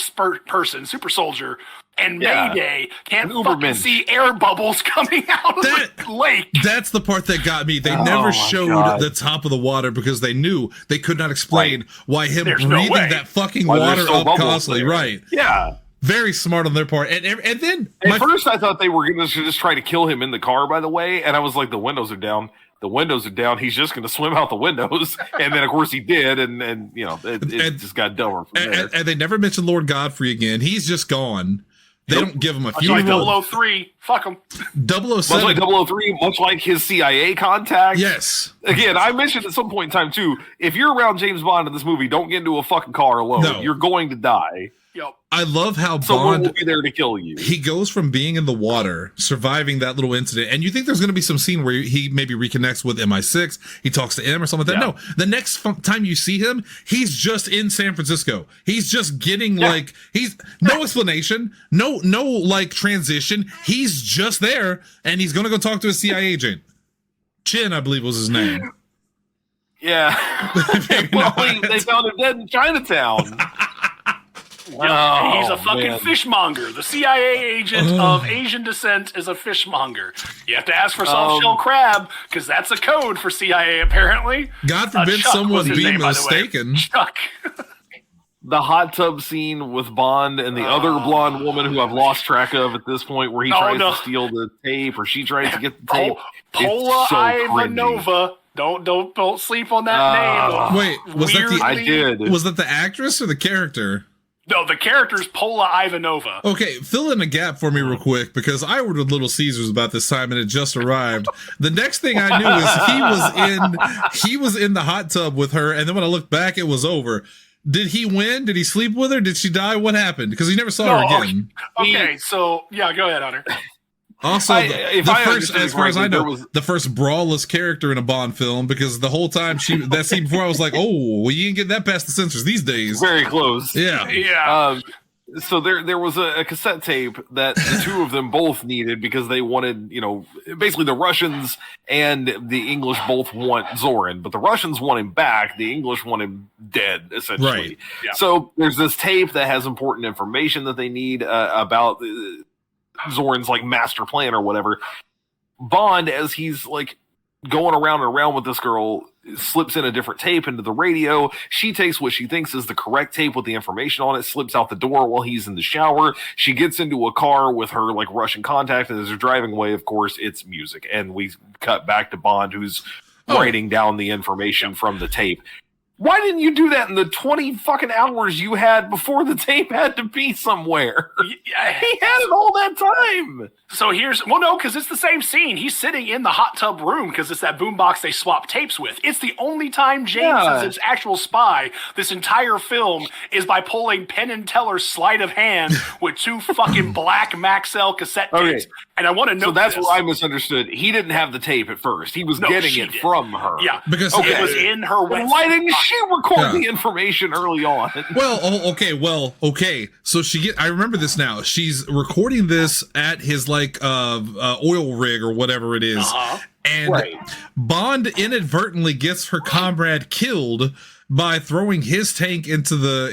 soldier. And Mayday can't fucking see air bubbles coming out of the lake. That's the part that got me. They never showed the top of the water because they knew they could not explain why him breathing that fucking water up constantly. Right. Yeah. Very smart on their part. And then... At first, I thought they were going to just try to kill him in the car, by the way. And I was like, the windows are down. The windows are down. He's just going to swim out the windows. And then, of course, he did. And you know, it just got dumber from there. And they never mentioned Lord Godfrey again. He's just gone. They don't give him a funeral. Like 003. Fuck him. 007. Much like 003, much like his CIA contact. Yes. Again, I mentioned at some point in time, too, if you're around James Bond in this movie, don't get into a fucking car alone. No. You're going to die. Yep. I love how Someone will be there to kill you. He goes from being in the water, surviving that little incident, and you think there's going to be some scene where he maybe reconnects with MI6, he talks to M or something like that. No, the next time you see him, he's just in San Francisco. He's just getting he's no explanation, no like transition. He's just there, and he's going to go talk to a CIA agent. Chin, I believe was his name. Yeah. Well, they found him dead in Chinatown. He's a fucking fishmonger. The CIA agent of Asian descent is a fishmonger. You have to ask for soft-shell crab, because that's a code for CIA, apparently. God forbid someone be mistaken. Chuck. The hot tub scene with Bond and the other blonde woman who I've lost track of at this point, where he tries to steal the tape, or she tries to get the tape. Paula Ivanova. Don't sleep on that name. Wait, was that I did. Was that the actress or the character? No, the character's Paula Ivanova. Okay, fill in a gap for me real quick, because I ordered Little Caesars about this time and it just arrived. The next thing I knew is he was in the hot tub with her, and then when I looked back, it was over. Did he win? Did he sleep with her? Did she die? What happened? Because he never saw her again. Okay, so yeah, go ahead, Hunter. Also, as far as I know, the first brawlless character in a Bond film, because the whole time that scene before, I was like, oh, well, you ain't get that past the censors these days. Very close. Yeah. So there was a cassette tape that the two of them both needed, because they wanted, basically the Russians and the English both want Zorin, but the Russians want him back. The English want him dead, essentially. Right. Yeah. So there's this tape that has important information that they need about Zorin's master plan or whatever. Bond, as he's going around and around with this girl, slips in a different tape into the radio. She takes what she thinks is the correct tape with the information on it, slips out the door while he's in the shower. She gets into a car with her Russian contact, and as they're driving away, of course, it's music. And we cut back to Bond, who's writing down the information from the tape. Why didn't you do that in the 20 fucking hours you had before the tape had to be somewhere? He had it all that time. So because it's the same scene. He's sitting in the hot tub room because it's that boombox they swap tapes with. It's the only time James is his actual spy. This entire film is by pulling Penn and Teller's sleight of hand with two fucking black Maxell cassette tapes. And I want to know. So that's what I misunderstood. He didn't have the tape at first. He was getting it from her. Yeah, because it was in her. Why didn't she record the information early on? Well, okay. So I remember this now. She's recording this at his oil rig or whatever it is, and Bond inadvertently gets her comrade killed by throwing his tank into the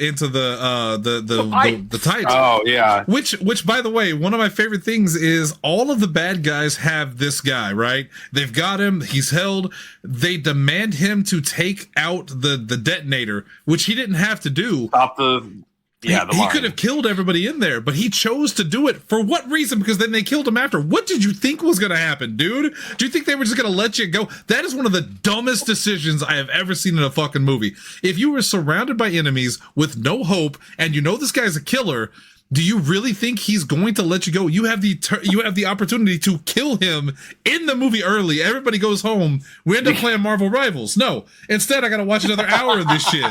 tight. Oh yeah. Which by the way, one of my favorite things is all of the bad guys have this guy, right? They've got him, he's held. They demand him to take out the detonator, which he didn't have to do. Stop the Yeah, he could have killed everybody in there, but he chose to do it. For what reason? Because then they killed him after. What did you think was going to happen, dude? Do you think they were just going to let you go? That is one of the dumbest decisions I have ever seen in a fucking movie. If you were surrounded by enemies with no hope, and you know this guy's a killer, do you really think he's going to let you go? You have the opportunity to kill him in the movie early. Everybody goes home. We end up playing Marvel Rivals. No, instead I got to watch another hour of this shit.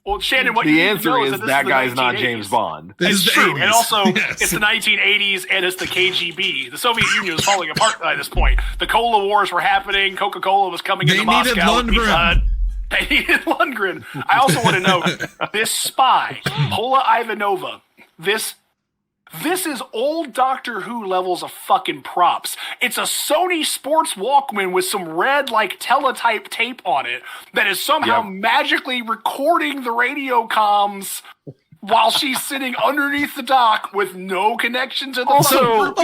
Well, Shannon, what the you answer know is that guy's not James Bond. It's true, and also it's the 1980s, and it's the KGB. The Soviet Union was falling apart by this point. The Cola Wars were happening. Coca-Cola was coming into Moscow. They needed Lundgren. I also want to know this spy, Paula Ivanova. This is old Doctor Who levels of fucking props. It's a Sony Sports Walkman with some red, teletype tape on it that is somehow magically recording the radio comms while she's sitting underneath the dock with no connection to the phone.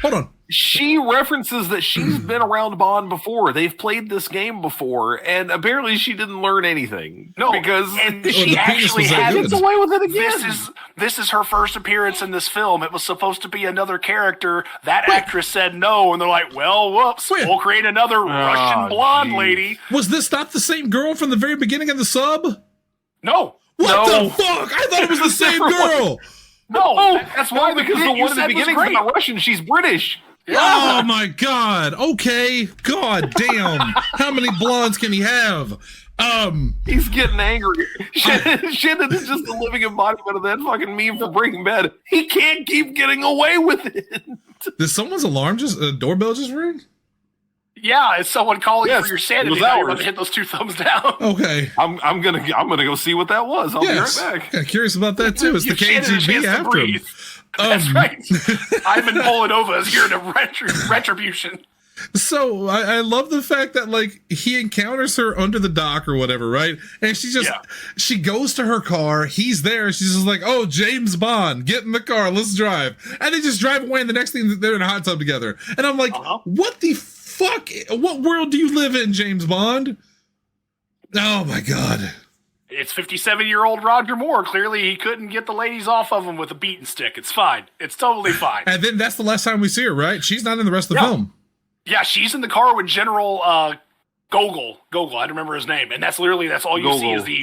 Hold on. She references that she's been around Bond before. They've played this game before, and apparently she didn't learn anything. No, because she actually gets away with it again. This is her first appearance in this film. It was supposed to be another character. That actress said no, and they're like, well, whoops, we'll create another Russian blonde lady. Was this not the same girl from the very beginning of the sub? No. What the fuck? I thought it was the same girl. No, that's why, because the one in the beginning is not Russian. She's British. Yeah. Oh my god. Okay. God damn. How many blondes can he have? He's getting angry. Shannon is just a living embodiment of that fucking meme for Breaking Bad. He can't keep getting away with it. Did someone's doorbell just ring? Yeah, it's someone calling for your sanity. Now you're about to hit those 2 thumbs down. Okay. I'm gonna go see what that was. I'll be right back. Yeah, curious about that too. It's the KGB after him. That's right. Ivan Polanova is here to retribution. So I love the fact that he encounters her under the dock or whatever, right? And she goes to her car. He's there. She's just like, "Oh, James Bond, get in the car, let's drive." And they just drive away. And the next thing, they're in a hot tub together. And I'm like, what the fuck? What world do you live in, James Bond? Oh my god. It's 57-year-old Roger Moore. Clearly, he couldn't get the ladies off of him with a beaten stick. It's fine. It's totally fine. And then that's the last time we see her, right? She's not in the rest of the film. Yeah, she's in the car with General Gogol. Gogol, I don't remember his name. And that's all you see is the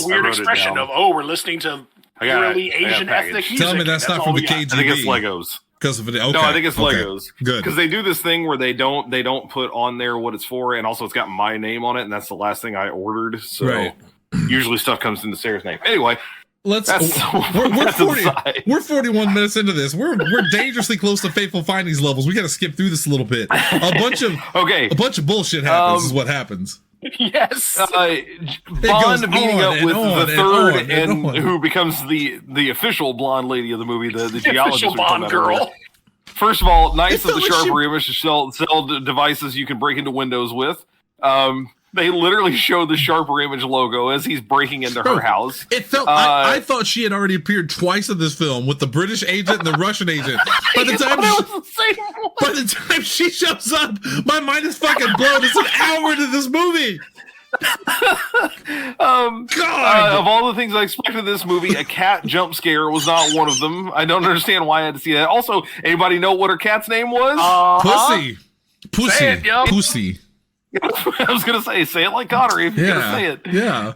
weird expression of, we're listening to really Asian ethnic music. Tell me that's not from the KGB. I think it's Legos. Because of it. Okay. No, I think it's Legos. Good. Because they do this thing where they don't put on there what it's for, and also it's got my name on it, and that's the last thing I ordered. So usually stuff comes in the Sarah's name. Anyway, we're 41 minutes into this. We're dangerously close to Fateful Findings levels. We got to skip through this a little bit. A bunch of bullshit happens is what happens. Yes. Bond meeting up with the third and who becomes the official blonde lady of the movie, the geologist. Official Bond girl. First of all, nice of the sharper image to sell devices you can break into windows with. They literally show the Sharper Image logo as he's breaking into her house. It felt. I thought she had already appeared twice in this film with the British agent and the Russian agent. By the time she shows up, my mind is fucking blown. It's an hour into this movie. God. Of all the things I expected in this movie, a cat jump scare was not one of them. I don't understand why I had to see that. Also, anybody know what her cat's name was? Pussy. Pussy. I was gonna say it like Connery if you're gonna say it. Yeah.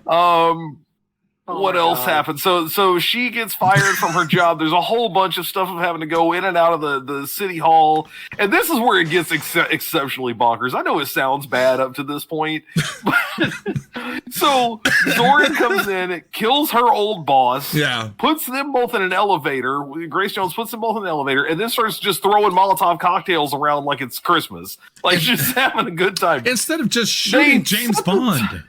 What else happened? So she gets fired from her job. There's a whole bunch of stuff of having to go in and out of the city hall, and this is where it gets exceptionally bonkers. I know it sounds bad up to this point, but so Zorin comes in, kills her old boss, puts them both in an elevator. Grace Jones puts them both in an elevator, and then starts just throwing Molotov cocktails around like it's Christmas, like just having a good time instead of just shooting James Bond.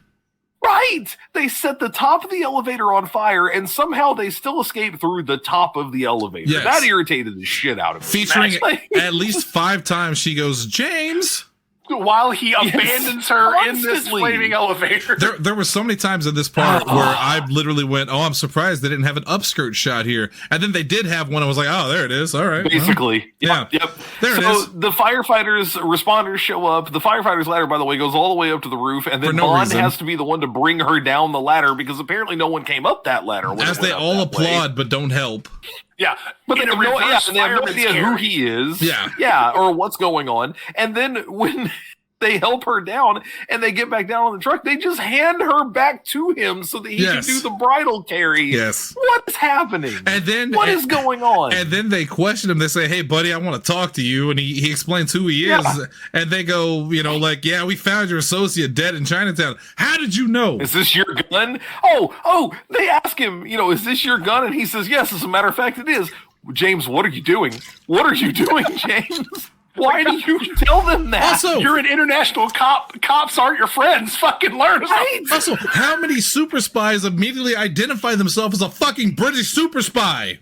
Right! They set the top of the elevator on fire, and somehow they still escape through the top of the elevator. Yes. That irritated the shit out of me. Featuring at least 5 times she goes, James! while he abandons her in this flaming elevator. There were so many times in this part where I literally went, "Oh, I'm surprised they didn't have an upskirt shot here," and then they did have one. I was like, "Oh, there it is. All right." Basically, well, yep. There it is. So the responders show up. The firefighter's ladder, by the way, goes all the way up to the roof, and then Bond has to be the one to bring her down the ladder because apparently no one came up that ladder. As they all applaud but don't help. Yeah, but they have no idea who he is. Yeah, or what's going on. And then when they help her down and they get back down on the truck, they just hand her back to him so that he can do the bridal carry. Yes. What is happening? And then what is going on? And then they question him. They say, "Hey, buddy, I want to talk to you." And he explains who he is. And they go, "Yeah, we found your associate dead in Chinatown. How did you know? Is this your gun?" Oh, they ask him, "Is this your gun?" And he says, "Yes, as a matter of fact, it is." James, what are you doing? What are you doing, James? Why do you tell them that? Also, you're an international cop. Cops aren't your friends. Fucking learn. Right? Also, how many super spies immediately identify themselves as a fucking British super spy?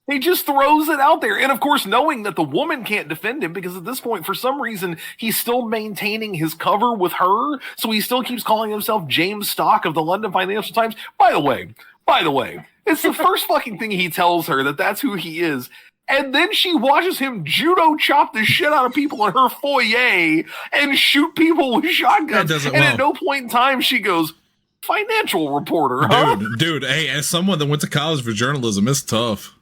He just throws it out there. And of course, knowing that the woman can't defend him because at this point, for some reason, he's still maintaining his cover with her. So he still keeps calling himself James Stock of the London Financial Times. By the way, it's the first fucking thing he tells her that that's who he is. And then she watches him judo chop the shit out of people in her foyer and shoot people with shotguns. At no point in time she goes, "Financial reporter, huh?" Dude, hey, as someone that went to college for journalism, it's tough.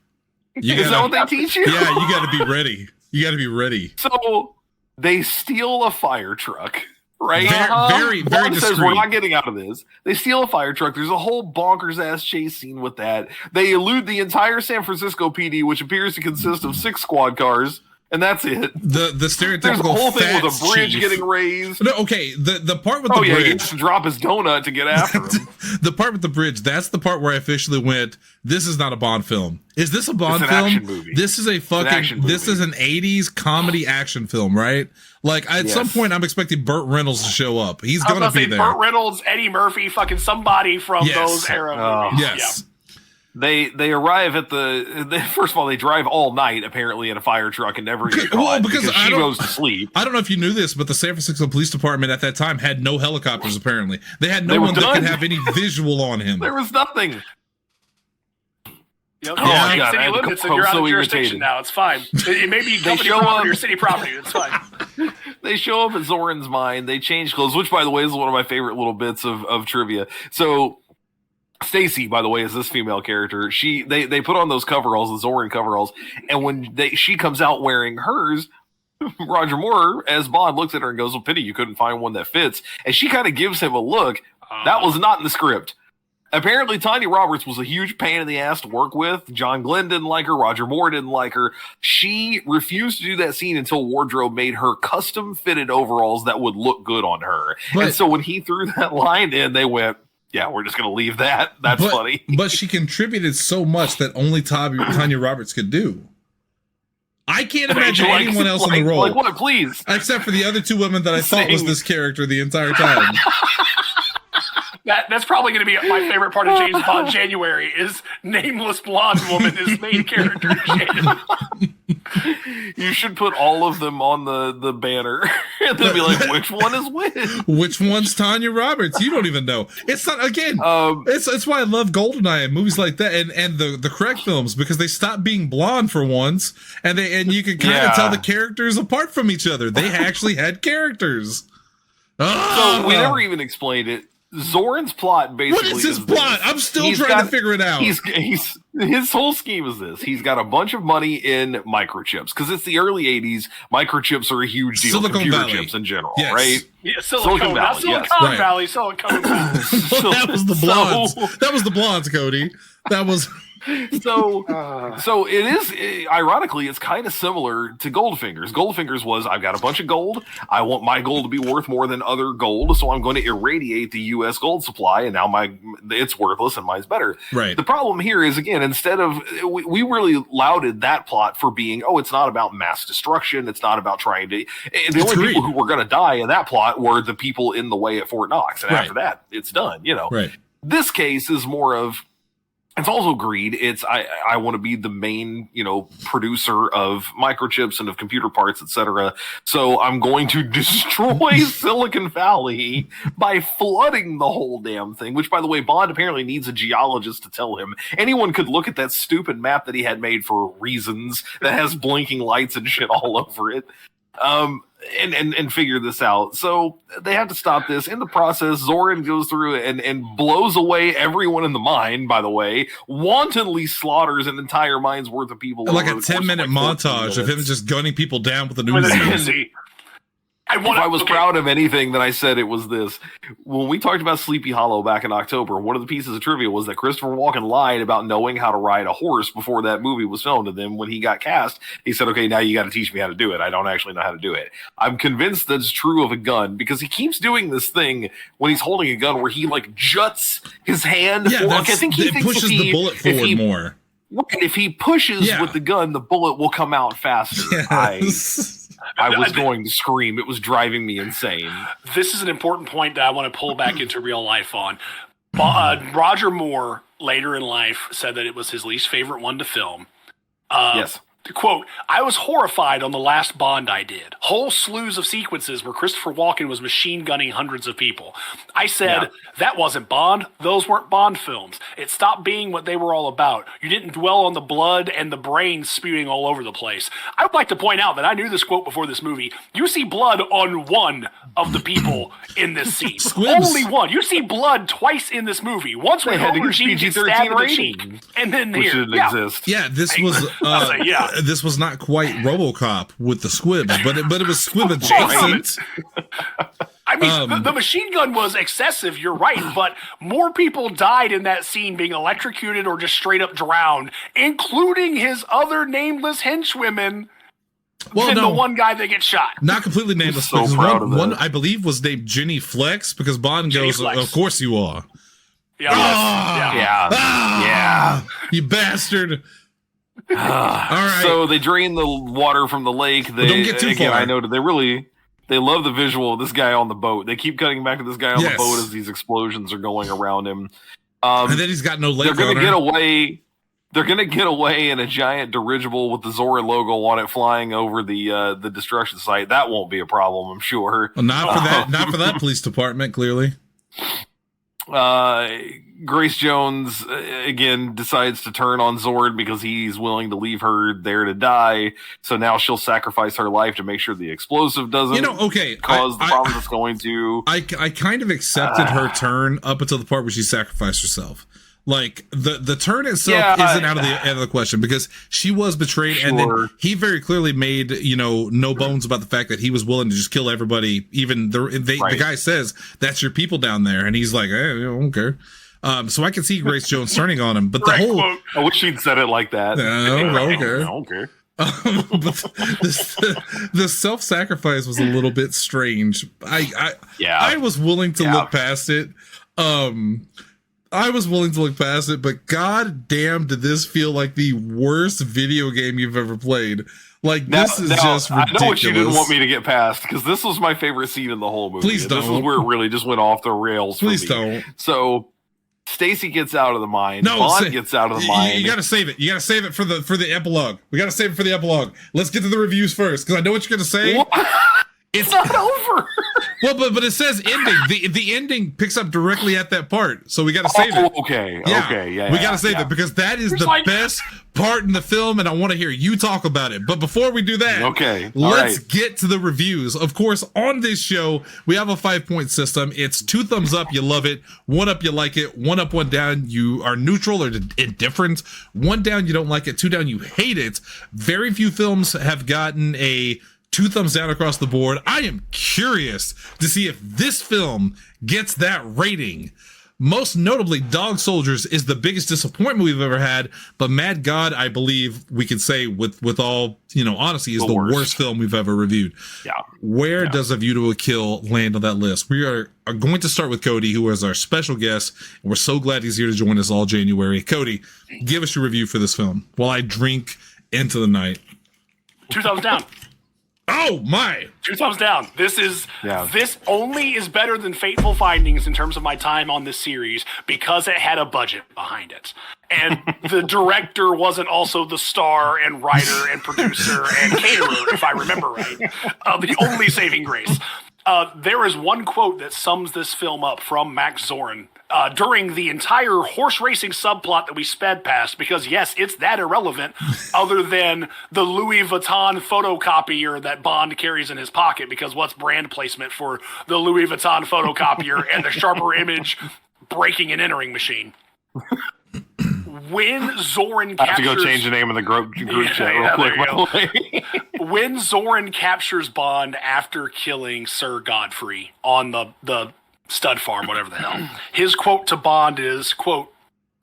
Is that what they teach you? Yeah, you got to be ready. You got to be ready. So they steal a fire truck. Right? Very discreet. Says, "We're not getting out of this." They steal a fire truck. There's a whole bonkers-ass chase scene with that. They elude the entire San Francisco PD, which appears to consist of 6 squad cars, and that's it. The stereotypical There's a whole thing with a bridge chief getting raised. No, okay, the part with the bridge. He has to drop his donut to get after him. The part with the bridge, that's the part where I officially went, this is not a Bond film. Is this a Bond film? Action movie. This is a fucking, this is an 80s comedy action film, right? Like, at some point, I'm expecting Burt Reynolds to show up. He's going to be there. Burt Reynolds, Eddie Murphy, fucking somebody from those era movies. Yes. Yeah. They arrive at first of all, they drive all night, apparently, in a fire truck and never get caught because she goes to sleep. I don't know if you knew this, but the San Francisco Police Department at that time had no helicopters, apparently. They had no one that could have any visual on him. There was nothing. City limits and you're out of jurisdiction now. It's fine. It may be company property or city property. It's fine. They show up at Zoran's mine. They change clothes, which, by the way, is one of my favorite little bits of trivia. So Stacy, by the way, is this female character. They put on those coveralls, the Zoran coveralls, and when she comes out wearing hers, Roger Moore, as Bond, looks at her and goes, "Well, pity you couldn't find one that fits." And she kind of gives him a look. That was not in the script. Apparently, Tanya Roberts was a huge pain in the ass to work with. John Glenn didn't like her. Roger Moore didn't like her. She refused to do that scene until wardrobe made her custom-fitted overalls that would look good on her. And so when he threw that line in, they went, "Yeah, we're just going to leave that. That's funny." But she contributed so much that only Tanya Roberts could do. I can't imagine anyone else in the role. Like what, please? Except for the other 2 women that I thought was this character the entire time. That's probably going to be my favorite part of James Bond January is nameless blonde woman is main character. You should put all of them on the banner and then be like, which one is which? Which one's Tanya Roberts? You don't even know. It's not, again, it's why I love GoldenEye and movies like that and the Craig films, because they stop being blonde for once and you can kind of tell the characters apart from each other. They actually had characters. So we never even explained it. Zoran's plot basically. What is his plot? I'm still trying to figure it out. His whole scheme is this: he's got a bunch of money in microchips because it's the early '80s. Microchips are a huge deal. Silicon Valley. Chips in general, yes. Right? Yeah, Silicon Valley. Silicon Valley. Silicon Valley. Well, that was the blondes. That was the blondes, Cody. That was. So it is, ironically, it's kind of similar to Goldfinger's. Goldfinger's was, I've got a bunch of gold. I want my gold to be worth more than other gold, so I'm going to irradiate the U.S. gold supply, and now it's worthless and mine's better. Right. The problem here is, again, instead of, we really lauded that plot for being, it's not about mass destruction. It's not about trying to, the only people who were going to die in that plot were the people in the way at Fort Knox. And after that, it's done, Right. This case is more of, It's also greed. It's I want to be the main, producer of microchips and of computer parts, etc. So I'm going to destroy Silicon Valley by flooding the whole damn thing. Which, by the way, Bond apparently needs a geologist to tell him. Anyone could look at that stupid map that he had made for reasons that has blinking lights and shit all over it. And figure this out. So they have to stop this. In the process, Zorin goes through and blows away everyone in the mine, by the way, wantonly slaughters an entire mine's worth of people. Like a 10-minute montage of him just gunning people down with a Uzi. If I was proud of anything, then I said it was this. When we talked about Sleepy Hollow back in October, one of the pieces of trivia was that Christopher Walken lied about knowing how to ride a horse before that movie was filmed. And then when he got cast, he said, okay, now you got to teach me how to do it. I don't actually know how to do it. I'm convinced that's true of a gun because he keeps doing this thing when he's holding a gun where he like juts his hand. Yeah, I think he pushes the bullet forward more. If he pushes with the gun, the bullet will come out faster. Yes. I was going to scream. It was driving me insane. This is an important point that I want to pull back into real life on. Roger Moore, later in life, said that it was his least favorite one to film. Yes. Quote, I was horrified on the last Bond I did. Whole slews of sequences where Christopher Walken was machine gunning hundreds of people. I said, that wasn't Bond. Those weren't Bond films. It stopped being what they were all about. You didn't dwell on the blood and the brain spewing all over the place. I would like to point out that I knew this quote before this movie. You see blood on one of the people in this scene. Only one. You see blood twice in this movie. Once when Homer Sheen gets stabbed in the cheek, and then here. Shouldn't exist. Yeah, this was this was not quite RoboCop with the squibs, but it was squib adjacent. I mean, the machine gun was excessive, you're right, but more people died in that scene being electrocuted or just straight up drowned, including his other nameless henchwomen. Than the one guy that gets shot. Not completely nameless. So proud of that. One, I believe, was named Jenny Flex because Bond goes, of course you are. Yeah. You bastard. All right. So they drain the water from the lake. Don't get too far. I noted they love the visual of this guy on the boat. They keep cutting back to this guy on the boat as these explosions are going around him. And then he's got no leg. They're going to get away. They're going to get away in a giant dirigible with the Zora logo on it flying over the destruction site. That won't be a problem, I'm sure. Well, not for that police department, clearly. Grace Jones, again, decides to turn on Zord because he's willing to leave her there to die. So now she'll sacrifice her life to make sure the explosive doesn't cause the problems it's going to. I kind of accepted her turn up until the part where she sacrificed herself. Like the turn itself isn't out of the question because she was betrayed, and then he very clearly made no bones about the fact that he was willing to just kill everybody. Even the guy says that's your people down there, and he's like, I don't care. So I can see Grace Jones turning on him, but the whole I wish she'd said it like that. I don't care. But the self-sacrifice was a little bit strange. I was willing to look past it. I was willing to look past it, but god damn, did this feel like the worst video game you've ever played. Like, this is just ridiculous. I know what you didn't want me to get past, because this was my favorite scene in the whole movie. Please don't. This is where it really just went off the rails for me. Please don't. So, Stacy gets out of the mine. Bond gets out of the mine. You gotta save it. You gotta save it for the epilogue. We gotta save it for the epilogue. Let's get to the reviews first, because I know what you're gonna say. What? It's not over. Well, but it says ending. The ending picks up directly at that part, so we got to save it. Okay. We got to save it because that is the best part in the film, and I want to hear you talk about it. But before we do that, let's get to the reviews. Of course, on this show, we have a 5-point system. It's 2 thumbs up, you love it. 1 up, you like it. 1 up, 1 down, you are neutral or indifferent. 1 down, you don't like it. 2 down, you hate it. Very few films have gotten a 2 thumbs down across the board. I am curious to see if this film gets that rating. Most notably, Dog Soldiers is the biggest disappointment we've ever had, but Mad God, I believe we can say with all honesty, is the worst film we've ever reviewed. Yeah. Where does A View to a Kill land on that list? We are going to start with Cody, who is our special guest, and we're so glad he's here to join us all January. Cody, give us your review for this film while I drink into the night. 2 thumbs down. Oh, Oh my! 2 thumbs down. This only is better than Fateful Findings in terms of my time on this series because it had a budget behind it. And the director wasn't also the star and writer and producer and caterer, if I remember right. The only saving grace. There is one quote that sums this film up from Max Zorin during the entire horse racing subplot that we sped past, because yes, it's that irrelevant other than the Louis Vuitton photocopier that Bond carries in his pocket, because what's brand placement for the Louis Vuitton photocopier and the sharper image breaking and entering machine? When Zorin captures... I have to go change the name of the group chat real quick. When Zorin captures Bond after killing Sir Godfrey on the stud farm, whatever the hell, his quote to Bond is, quote,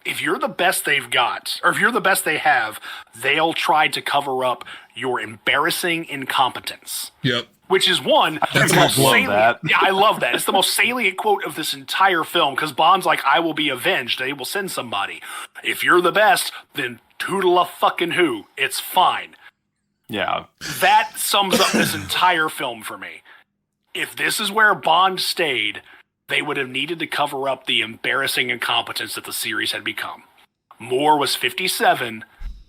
"If you're the best they've got, or if you're the best they have, they'll try to cover up your embarrassing incompetence." Yep. Which is one. That's Yeah, I love that. It's the most salient quote of this entire film, because Bond's like, "I will be avenged. They will send somebody. If you're the best, then toodle a fucking who. It's fine." Yeah. That sums up this entire film for me. If this is where Bond stayed, they would have needed to cover up the embarrassing incompetence that the series had become. Moore was 57.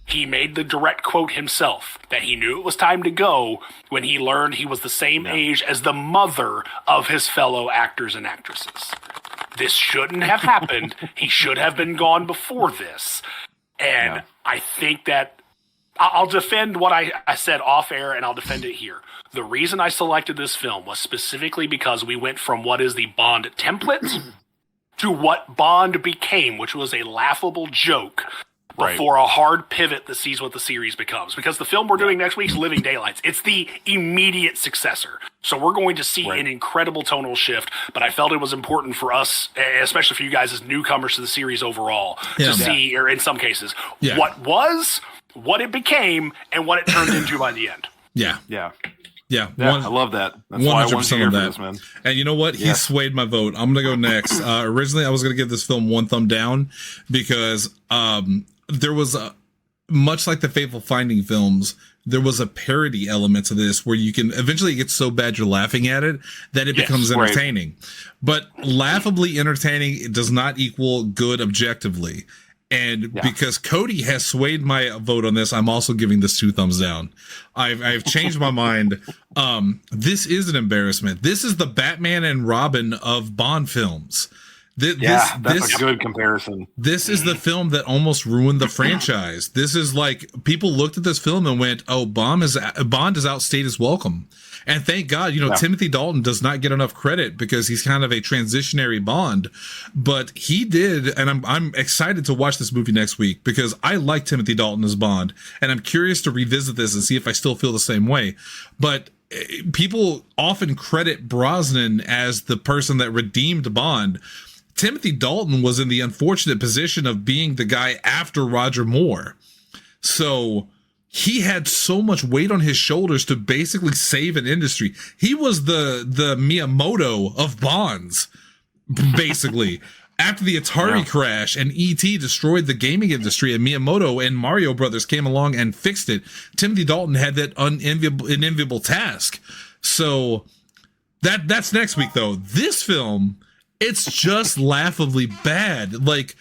He made the direct quote himself that he knew it was time to go when he learned he was the same age as the mother of his fellow actors and actresses. This shouldn't have happened. He should have been gone before this. And I think that I'll defend what I said off air, and I'll defend it here. The reason I selected this film was specifically because we went from what is the Bond template to what Bond became, which was a laughable joke before a hard pivot that sees what the series becomes. Because the film we're doing next week is Living Daylights. It's the immediate successor. So we're going to see an incredible tonal shift, but I felt it was important for us, especially for you guys as newcomers to the series overall, to see, or in some cases, what was, what it became, and what it turned into by the end. Yeah. I love that. That's why I wanted to hear this, man. And you know what? He swayed my vote. I'm going to go next. Originally, I was going to give this film 1 thumb down because there was much like the Fateful Finding films, there was a parody element to this where you can eventually get so bad you're laughing at it that it becomes entertaining. But laughably entertaining, it does not equal good objectively. And because Cody has swayed my vote on this, I'm also giving this 2 thumbs down. I've changed my mind. This is an embarrassment. This is the Batman and Robin of Bond films. That's a good comparison. This is the film that almost ruined the franchise. This is like, people looked at this film and went, "Oh, Bond is outstayed his welcome." And thank God, Timothy Dalton does not get enough credit because he's kind of a transitionary Bond, but he did. And I'm excited to watch this movie next week because I like Timothy Dalton as Bond, and I'm curious to revisit this and see if I still feel the same way. But people often credit Brosnan as the person that redeemed Bond. Timothy Dalton was in the unfortunate position of being the guy after Roger Moore. So he had so much weight on his shoulders to basically save an industry. He was the Miyamoto of Bonds, basically. After the Atari crash and E.T. destroyed the gaming industry and Miyamoto and Mario Brothers came along and fixed it, Timothy Dalton had that unenviable task. So that's next week, though. This film, it's just laughably bad. Like,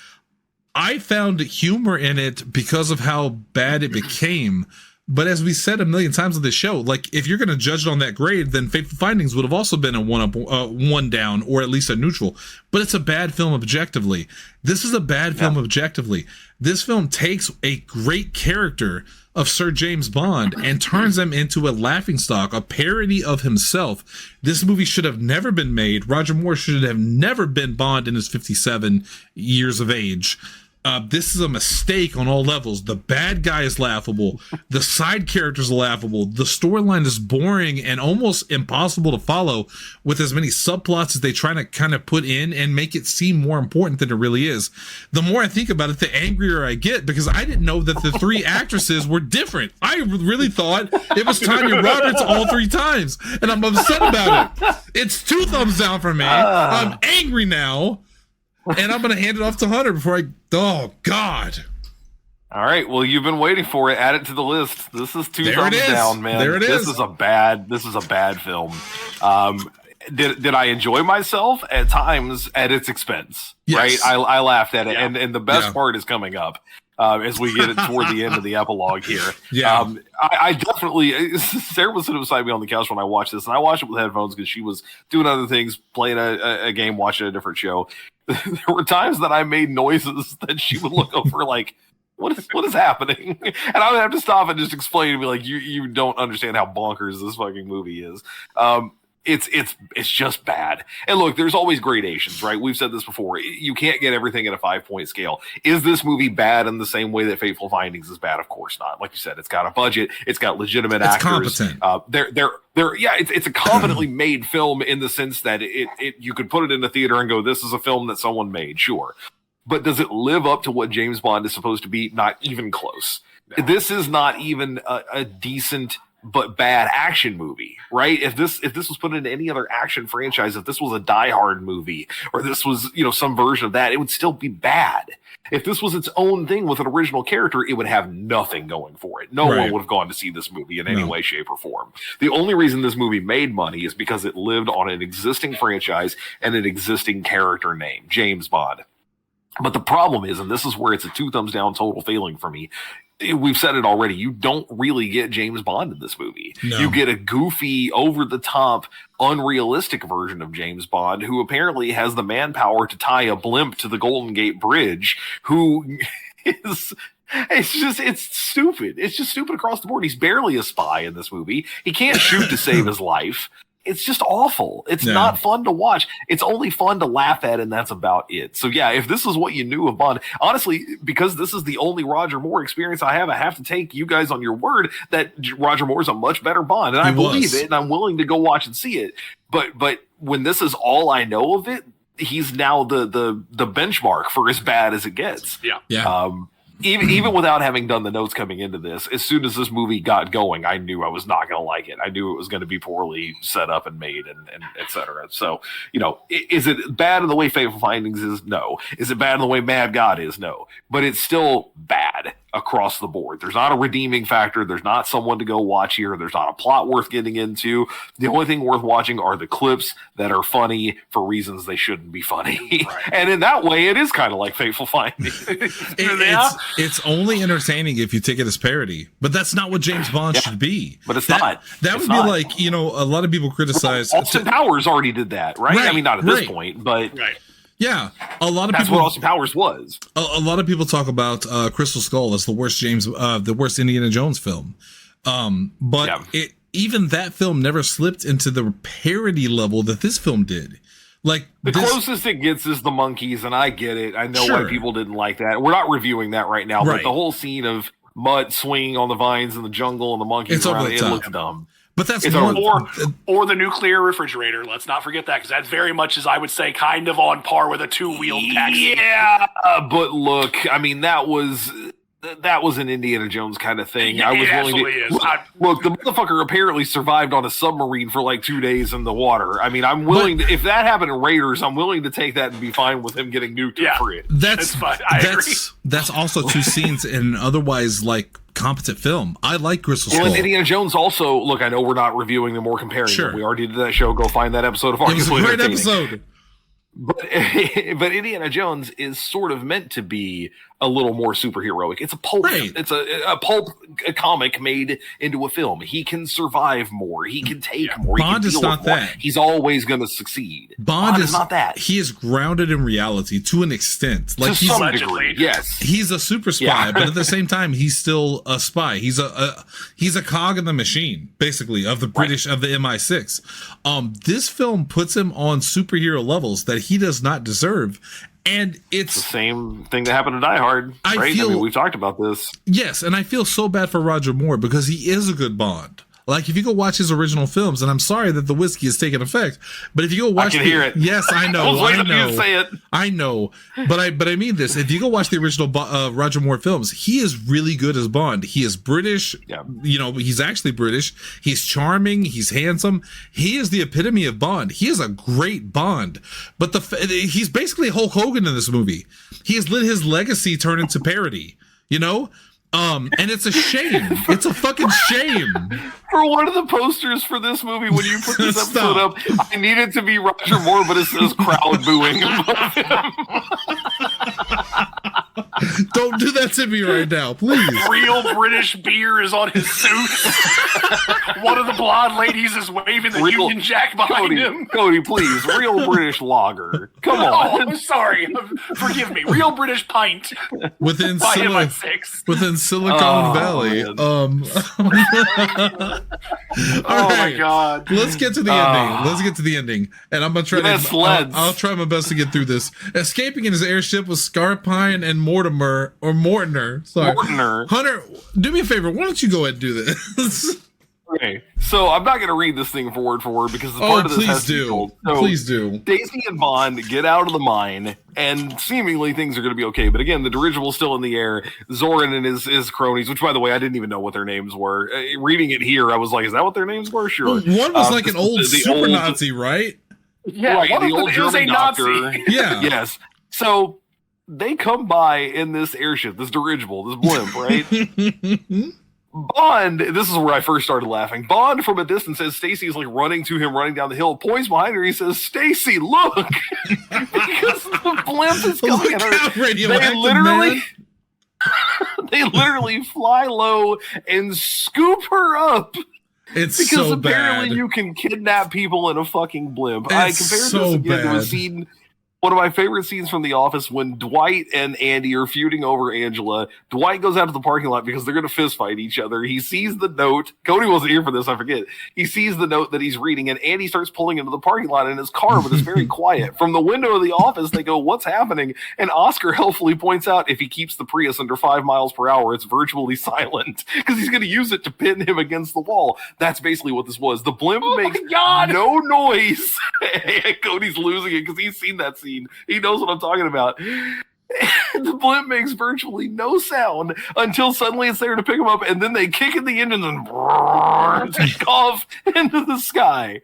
I found humor in it because of how bad it became. But as we said a million times on this show, like, if you're going to judge it on that grade, then Fateful Findings would have also been a 1 up, 1 down, or at least a neutral. But it's a bad film objectively. This is a bad film objectively. This film takes a great character of Sir James Bond and turns him into a laughingstock, a parody of himself. This movie should have never been made. Roger Moore should have never been Bond in his 57 years of age. This is a mistake on all levels. The bad guy is laughable. The side characters are laughable. The storyline is boring and almost impossible to follow with as many subplots as they try to kind of put in and make it seem more important than it really is. The more I think about it, the angrier I get because I didn't know that the 3 actresses were different. I really thought it was Tanya Roberts all 3 times, and I'm upset about it. It's 2 thumbs down for me. I'm angry now. And I'm going to hand it off to Hunter before oh, God. All right. Well, you've been waiting for it. Add it to the list. This is two thumbs down, man. There it is. This is a bad film. Did I enjoy myself at times at its expense? Yes. Right. I laughed at it, and the best part is coming up. As we get it toward the end of the epilogue here. Yeah. I definitely, Sarah was sitting beside me on the couch when I watched this, and I watched it with headphones because she was doing other things, playing a game, watching a different show. There were times that I made noises that she would look over like, what is happening? And I would have to stop and just explain to me like, you don't understand how bonkers this fucking movie is. It's just bad. And look, there's always gradations, right? We've said this before. You can't get everything at a 5-point scale. Is this movie bad in the same way that Fateful Findings is bad? Of course not. Like you said, it's got a budget. It's got legitimate actors. Competent. It's a competently made film in the sense that you could put it in the theater and go, this is a film that someone made, sure. But does it live up to what James Bond is supposed to be? Not even close. No. This is not even a decent but bad action movie, right? If this was put into any other action franchise, if this was a Die Hard movie, or this was, some version of that, it would still be bad. If this was its own thing with an original character, it would have nothing going for it. No one would have gone to see this movie in any way, shape, or form. The only reason this movie made money is because it lived on an existing franchise and an existing character name, James Bond. But the problem is, and this is where it's a 2 thumbs down total failing for me, we've said it already, you don't really get James Bond in this movie. No. You get a goofy, over-the-top, unrealistic version of James Bond who apparently has the manpower to tie a blimp to the Golden Gate Bridge, who is... It's stupid. It's just stupid across the board. He's barely a spy in this movie. He can't shoot to save his life. It's just awful. It's not fun to watch. It's only fun to laugh at, and that's about it. So yeah, if this is what you knew of Bond, honestly, because this is the only Roger Moore experience I have to take you guys on your word that Roger Moore is a much better Bond, and I believe it, and I'm willing to go watch and see it. But when this is all I know of it, he's now the benchmark for as bad as it gets. Yeah. Even without having done the notes coming into this, as soon as this movie got going, I knew I was not going to like it. I knew it was going to be poorly set up and made and et cetera. So, is it bad in the way Fateful Findings is? No. Is it bad in the way Mad God is? No. But it's still bad across the board. There's not a redeeming factor. There's not someone to go watch here. There's not a plot worth getting into. The only thing worth watching are the clips that are funny for reasons they shouldn't be funny. Right. And in that way, it is kind of like Fateful Findings. It's only entertaining if you take it as parody, but that's not what James Bond should be. But it's not. That would be like, a lot of people criticize. Austin Powers already did that, right? I mean, not at this point, but yeah, a lot of that's people. What Austin Powers was. A lot of people talk about Crystal Skull as the worst Indiana Jones film, but even that film never slipped into the parody level that this film did. Like the closest it gets is the monkeys, and I get it. I know why people didn't like that. We're not reviewing that right now, but the whole scene of Mutt swinging on the vines in the jungle and the monkeys around it looks dumb. But that's or the nuclear refrigerator. Let's not forget that, because that very much is, I would say, kind of on par with a 2-wheeled taxi. Yeah, but look, I mean, that was an Indiana Jones kind of thing. I was willing to look. The motherfucker apparently survived on a submarine for like 2 days in the water. I mean, I'm willing to, if that happened in Raiders, I'm willing to take that and be fine with him getting nuked for it. That's fine. I agree. That's also 2 scenes in an otherwise like competent film. I like Crystal Skull. Well, and Indiana Jones also. Look, I know we're not reviewing them or comparing them. We already did that show. Go find that episode of Arguably. It was a great episode. But Indiana Jones is sort of meant to be a little more superheroic. It's a pulp. Right. It's a pulp comic made into a film. He can survive more. He can take more. Bond is not that. He's always going to succeed. Bond is not that. He is grounded in reality to an extent. Like to some degree, yes. He's a super spy, but at the same time, he's still a spy. He's a cog in the machine, basically, of the British of the MI6. This film puts him on superhero levels that he does not deserve. And it's the same thing that happened to Die Hard, right? I mean, we've talked about this. Yes, and I feel so bad for Roger Moore because he is a good Bond. Like, if you go watch his original films, and I'm sorry that the whiskey has taken effect, but if you go watch, I can hear it. Yes, I know. I was waiting for you to say it. I know, but I mean this. If you go watch the original Roger Moore films, he is really good as Bond. He is British. Yeah. He's actually British. He's charming. He's handsome. He is the epitome of Bond. He is a great Bond. But he's basically Hulk Hogan in this movie. He has let his legacy turn into parody. you know? And it's a shame. It's a fucking shame. For one of the posters for this movie, when you put this episode up, I need it to be Roger Moore, but it says crowd booing above him. Don't do that to me right now, please. Real British beer is on his suit. One of the blonde ladies is waving the Union Jack behind him. Cody, please. Real British lager. Come on. Oh, I'm sorry. Forgive me. Real British pint. Within Silicon Valley. Oh my God. Let's get to the ending. And I'm gonna try I'll try my best to get through this. Escaping in his airship was Scarpine and Mortimer. Sorry. Mortimer. Hunter, do me a favor. Why don't you go ahead and do this? Okay, so I'm not going to read this thing word for word because part of this has to be told. So please do. Stacy and Bond get out of the mine, and seemingly things are going to be okay. But again, the dirigible's still in the air. Zoran and his cronies, which by the way, I didn't even know what their names were. Reading it here, I was like, "Is that what their names were?" Sure. Well, one was like an old super Nazi, right? Yeah, right. One the old German doctor. Nazi. Yeah. Yes. So they come by in this airship, this dirigible, this blimp, right? Bond, this is where I first started laughing. Bond from a distance says Stacy is like running to him, running down the hill, points behind her. He says, "Stacy, look!" Because the blimp is coming at her. They literally fly low and scoop her up. It's because so apparently bad. you can kidnap people in a fucking blimp. I compared so this again to a bad. scene. One of my favorite scenes from The Office when Dwight and Andy are feuding over Angela. Dwight goes out to the parking lot because they're going to fist fight each other. He sees the note. Cody wasn't here for this, I forget. He sees the note that he's reading, and Andy starts pulling into the parking lot in his car, but it's very quiet. From the window of the office, they go, "What's happening?" And Oscar helpfully points out if he keeps the Prius under 5 miles per hour, it's virtually silent because he's going to use it to pin him against the wall. That's basically what this was. The blimp makes no noise. Cody's losing it because he's seen that scene. He knows what I'm talking about. The blimp makes virtually no sound until suddenly it's there to pick him up, and then they kick in the engines and take off into the sky.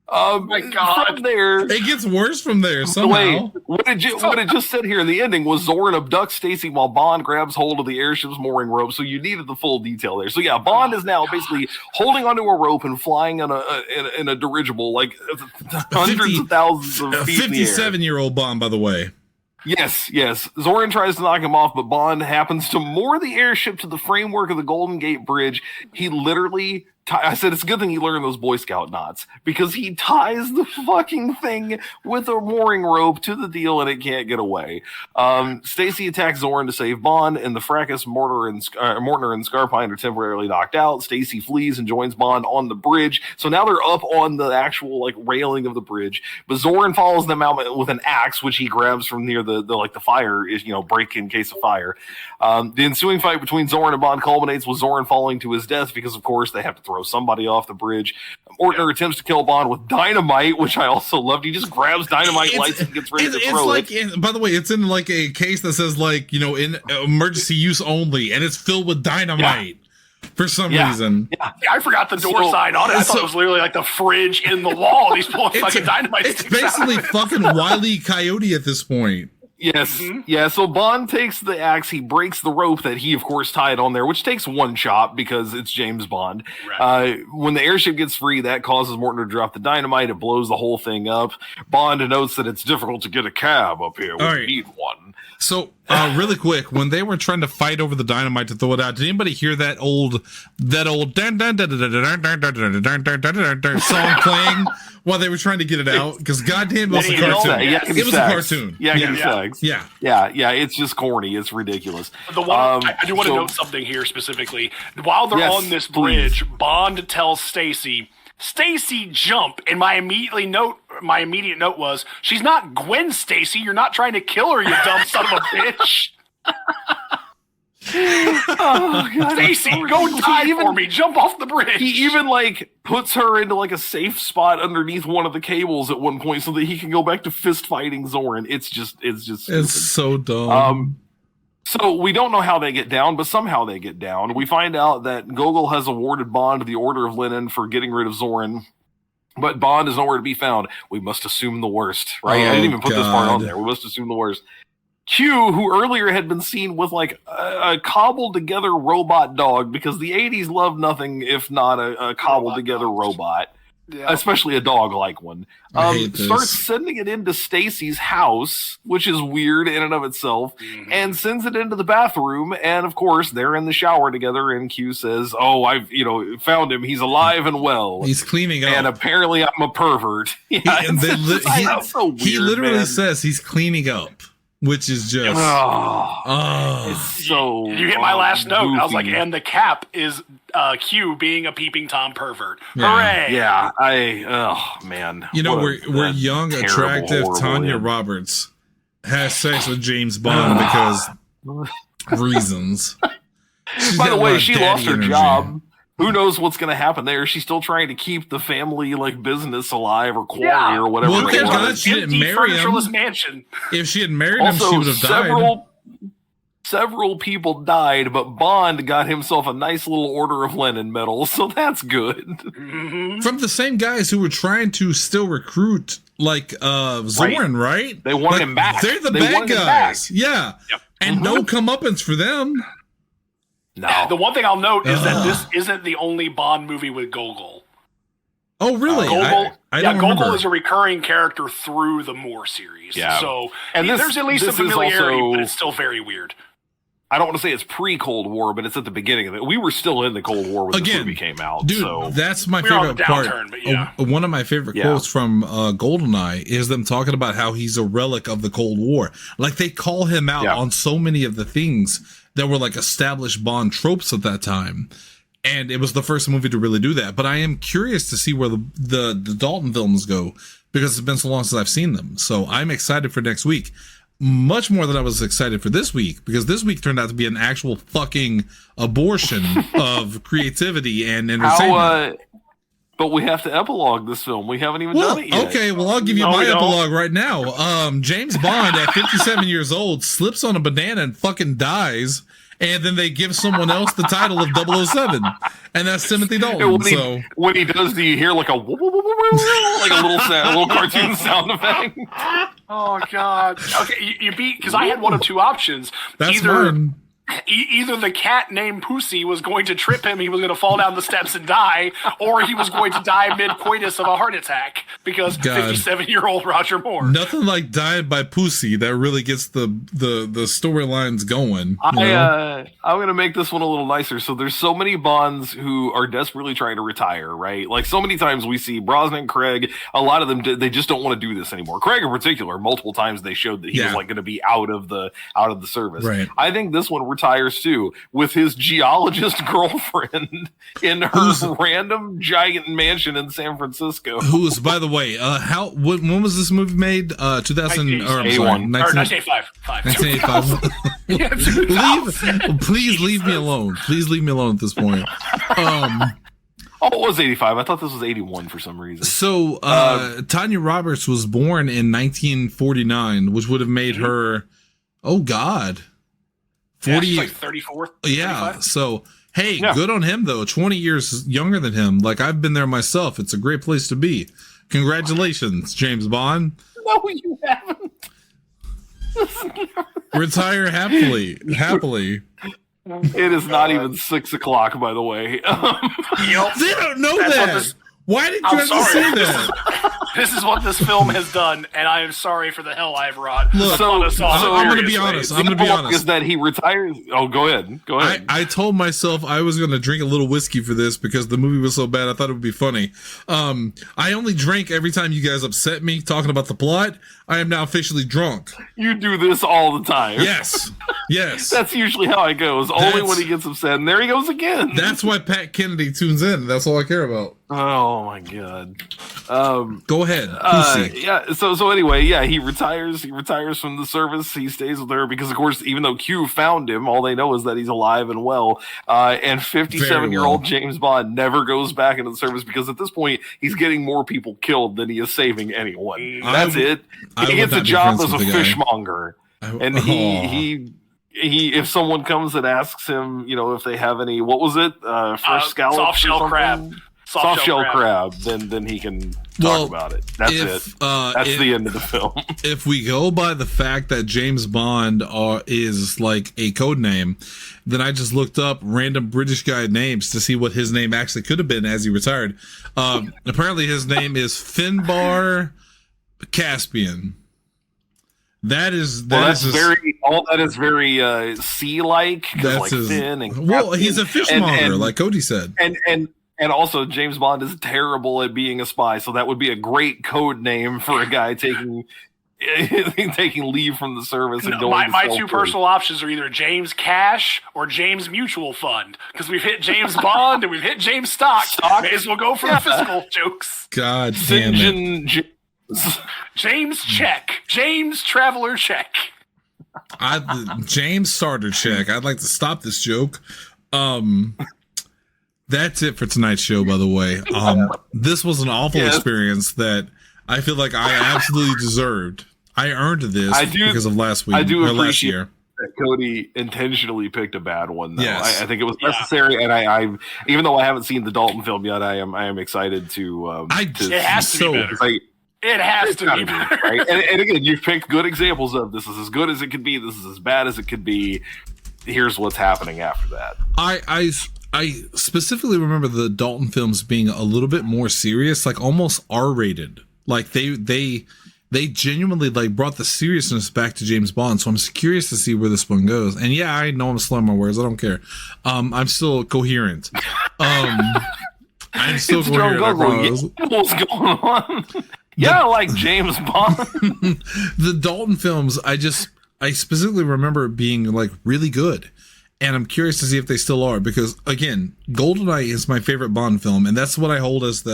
My God. From there, it gets worse from there somehow. What it just said here in the ending was Zoran abducts Stacy while Bond grabs hold of the airship's mooring rope. So you needed the full detail there. So yeah, Bond is now basically holding onto a rope and flying in a dirigible like hundreds of thousands of feet in the air. 57-year-old Bond, by the way. Yes. Zoran tries to knock him off, but Bond happens to moor the airship to the framework of the Golden Gate Bridge. He literally... I said it's a good thing he learned those Boy Scout knots because he ties the fucking thing with a mooring rope to the deal and it can't get away. Stacy attacks Zoran to save Bond, and the fracas Mortimer and Scarpine are temporarily knocked out. Stacy flees and joins Bond on the bridge. So now they're up on the actual like railing of the bridge. But Zoran follows them out with an axe, which he grabs from near the fire, break in case of fire. The ensuing fight between Zoran and Bond culminates with Zoran falling to his death because, of course, they have to throw somebody off the bridge. Ortner attempts to kill Bond with dynamite, which I also loved. He just grabs dynamite, lights, and gets ready to throw it. By the way, it's in like a case that says in emergency use only, and it's filled with dynamite. For some reason. Yeah, I forgot the door sign on it. I thought it was literally like the fridge in the wall. He's pulling fucking dynamite. It's basically fucking Wile E. Coyote at this point. Yes. Mm-hmm. Yeah, so Bond takes the axe, he breaks the rope that he, of course, tied on there, which takes one shot because it's James Bond. Right. When the airship gets free, that causes Morton to drop the dynamite. It blows the whole thing up. Bond notes that it's difficult to get a cab up here. We need one. So, really quick, when they were trying to fight over the dynamite to throw it out, did anybody hear that old song playing while they were trying to get it out? Because goddamn, it was a cartoon. It was a cartoon. Yeah, it's just corny. It's ridiculous. The one I do want to note something here specifically. While they're on this bridge, Bond tells Stacy, jump. And my immediate note was, she's not Gwen Stacy. You're not trying to kill her, you dumb son of a bitch. Oh, God. Stacy, go die for me. Jump off the bridge. He even puts her into a safe spot underneath one of the cables at one point so that he can go back to fist fighting Zoran. It's just it's so dumb. So we don't know how they get down, but somehow they get down. We find out that Gogol has awarded Bond the Order of Linen for getting rid of Zoran, but Bond is nowhere to be found. We must assume the worst, right? I didn't even put this part on there. We must assume the worst. Q, who earlier had been seen with like a cobbled together robot dog, because the 80s loved nothing if not a cobbled together robot. Yeah. Especially a dog-like one. Starts sending it into Stacy's house, which is weird in and of itself, and sends it into the bathroom. And of course, they're in the shower together. And Q says, "Oh, I've found him. He's alive and well. He's cleaning up. And apparently, I'm a pervert." Yeah, he literally says he's cleaning up. Which is just it's so you hit my last note. I was like, and the cap is Q being a peeping Tom pervert. Hooray! Yeah, man. We're young, attractive Tanya Roberts has sex with James Bond because reasons. By the way, she lost her job. Who knows what's going to happen there? She's still trying to keep the family business alive or quarry or whatever. Well, thank God she didn't marry him. Mansion. If she had married him, she would have died. Several people died, but Bond got himself a nice little Order of Lenin medal, so that's good. Mm-hmm. From the same guys who were trying to still recruit Zorn, right? They want him back. They're the bad guys. Yeah. Yep. And no comeuppance for them. No. The one thing I'll note is that this isn't the only Bond movie with Gogol. Oh, really? Gogol is a recurring character through the Moore series. Yeah. So there's at least some familiarity, but it's still very weird. I don't want to say it's pre-Cold War, but it's at the beginning of it. We were still in the Cold War when this movie came out. Dude, that's my favorite part. One of my favorite quotes from GoldenEye is them talking about how he's a relic of the Cold War. Like, they call him out on so many of the things that were established Bond tropes at that time. And it was the first movie to really do that. But I am curious to see where the Dalton films go, because it's been so long since I've seen them. So I'm excited for next week. Much more than I was excited for this week, because this week turned out to be an actual fucking abortion of creativity and entertainment. But we have to epilogue this film. We haven't even done it yet. Okay, well, I'll give you my epilogue right now. James Bond, at 57 years old, slips on a banana and fucking dies, and then they give someone else the title of 007, and that's Timothy Dalton. When he does, do you hear like a whoop, whoop, whoop, whoop, like a little cartoon sound effect? Oh, God. Okay, you beat, because I had one of two options. That's mine. Either the cat named Pussy was going to trip him, he was going to fall down the steps and die, or he was going to die mid-coitus of a heart attack, because 57-year-old Roger Moore. Nothing like dying by Pussy that really gets the storylines going. I'm going to make this one a little nicer. So there's so many Bonds who are desperately trying to retire, right? Like, so many times we see Brosnan, Craig, a lot of them, they just don't want to do this anymore. Craig in particular, multiple times they showed that he was going to be out of the service. Right. I think this one retires too, with his geologist girlfriend in her random giant mansion in San Francisco. Who's, by the way, when was this movie made? 1985. Please leave me alone. Please leave me alone at this point. It was 85. I thought this was 81 for some reason. So, Tanya Roberts was born in 1949, which would have made her, oh God, 40. She's like 34. Yeah. 35? So, hey, good on him though. 20 years younger than him. Like, I've been there myself. It's a great place to be. Congratulations, James Bond. No, you haven't. Retire happily. It is not even 6 o'clock, by the way. They don't know that. Why did you have to say that? This is what this film has done, and I am sorry for the hell I've wrought. Look, I'm going to be honest. Is that he retires? Oh, go ahead. I told myself I was going to drink a little whiskey for this because the movie was so bad. I thought it would be funny. I only drank every time you guys upset me talking about the plot. I am now officially drunk. You do this all the time. Yes. That's usually how it goes. Only when he gets upset, and there he goes again. That's why Pat Kennedy tunes in. That's all I care about. Oh my God. Go ahead. So anyway, he retires. He retires from the service. He stays with her because, of course, even though Q found him, all they know is that he's alive and well. And 57-year-old James Bond never goes back into the service because at this point he's getting more people killed than he is saving anyone. That's it. He gets a job as a fishmonger, and he if someone comes and asks him, if they have any, what was it? Fresh scallops, soft shell crab. soft shell crab, then he can talk about it. That's it. That's the end of the film. If we go by the fact that James Bond is like a code name, then I just looked up random British guy names to see what his name actually could have been as he retired. Apparently his name is Finbar Caspian. That is very sea-like. That's like Finn and he's a fishmonger, like Cody said. And also James Bond is terrible at being a spy, so that would be a great code name for a guy taking leave from the service and going. My two personal options are either James Cash or James Mutual Fund, because we've hit James Bond and we've hit James Stock. May as well go for the fiscal jokes. God damn it. James Check. James Traveler Check. James Starter Check. I'd like to stop this joke. That's it for tonight's show, by the way. This was an awful experience that I feel like I absolutely deserved. I earned this because of last week. I do appreciate last year. That Cody intentionally picked a bad one, though. Yes. I think it was necessary, and I even though I haven't seen the Dalton film yet, I am excited to. It has to be better. It has to be better. Right? And again, you've picked good examples of this is as good as it could be. This is as bad as it could be. Here's what's happening after that. I specifically remember the Dalton films being a little bit more serious, like almost R-rated. Like they genuinely like brought the seriousness back to James Bond. So I'm curious to see where this one goes. And yeah, I know I'm slurring my words. I don't care. I'm still coherent. I'm still coherent. What's going on? Yeah, like James Bond. The Dalton films, I specifically remember being like really good. And I'm curious to see if they still are, because again, GoldenEye is my favorite Bond film, and that's what I hold as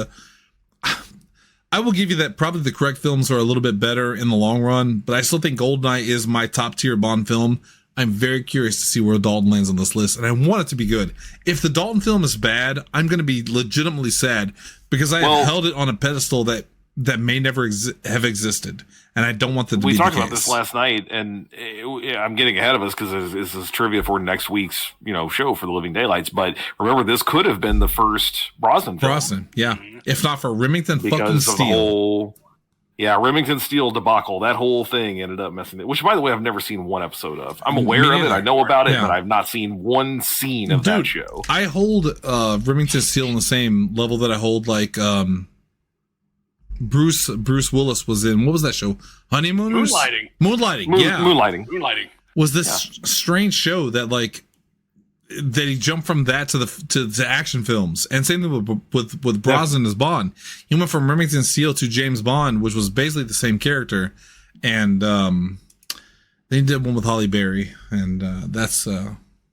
I will give you that probably the correct films are a little bit better in the long run, but I still think GoldenEye is my top tier Bond film. I'm very curious to see where Dalton lands on this list, and I want it to be good. If the Dalton film is bad, I'm going to be legitimately sad, because I have held it on a pedestal that may never have existed, and I don't want that to be the case. We talked about this last night, and I'm getting ahead of us because this is trivia for next week's show for the Living Daylights. But remember, this could have been the first Brosnan film. Brosnan, yeah. If not for Remington fucking Steele. Remington Steele debacle. That whole thing ended up messing it. Which, by the way, I've never seen one episode of. I'm aware of it. I know about it, but I've not seen one scene of that show. I hold Remington Steele on the same level that I hold like. Bruce Willis was in, what was that show? Honeymooners? Moonlighting. Was this strange show that that he jumped from that to action films, and same thing with Brosnan as Bond. He went from Remington Steele to James Bond, which was basically the same character, and they did one with Halle Berry, and that's.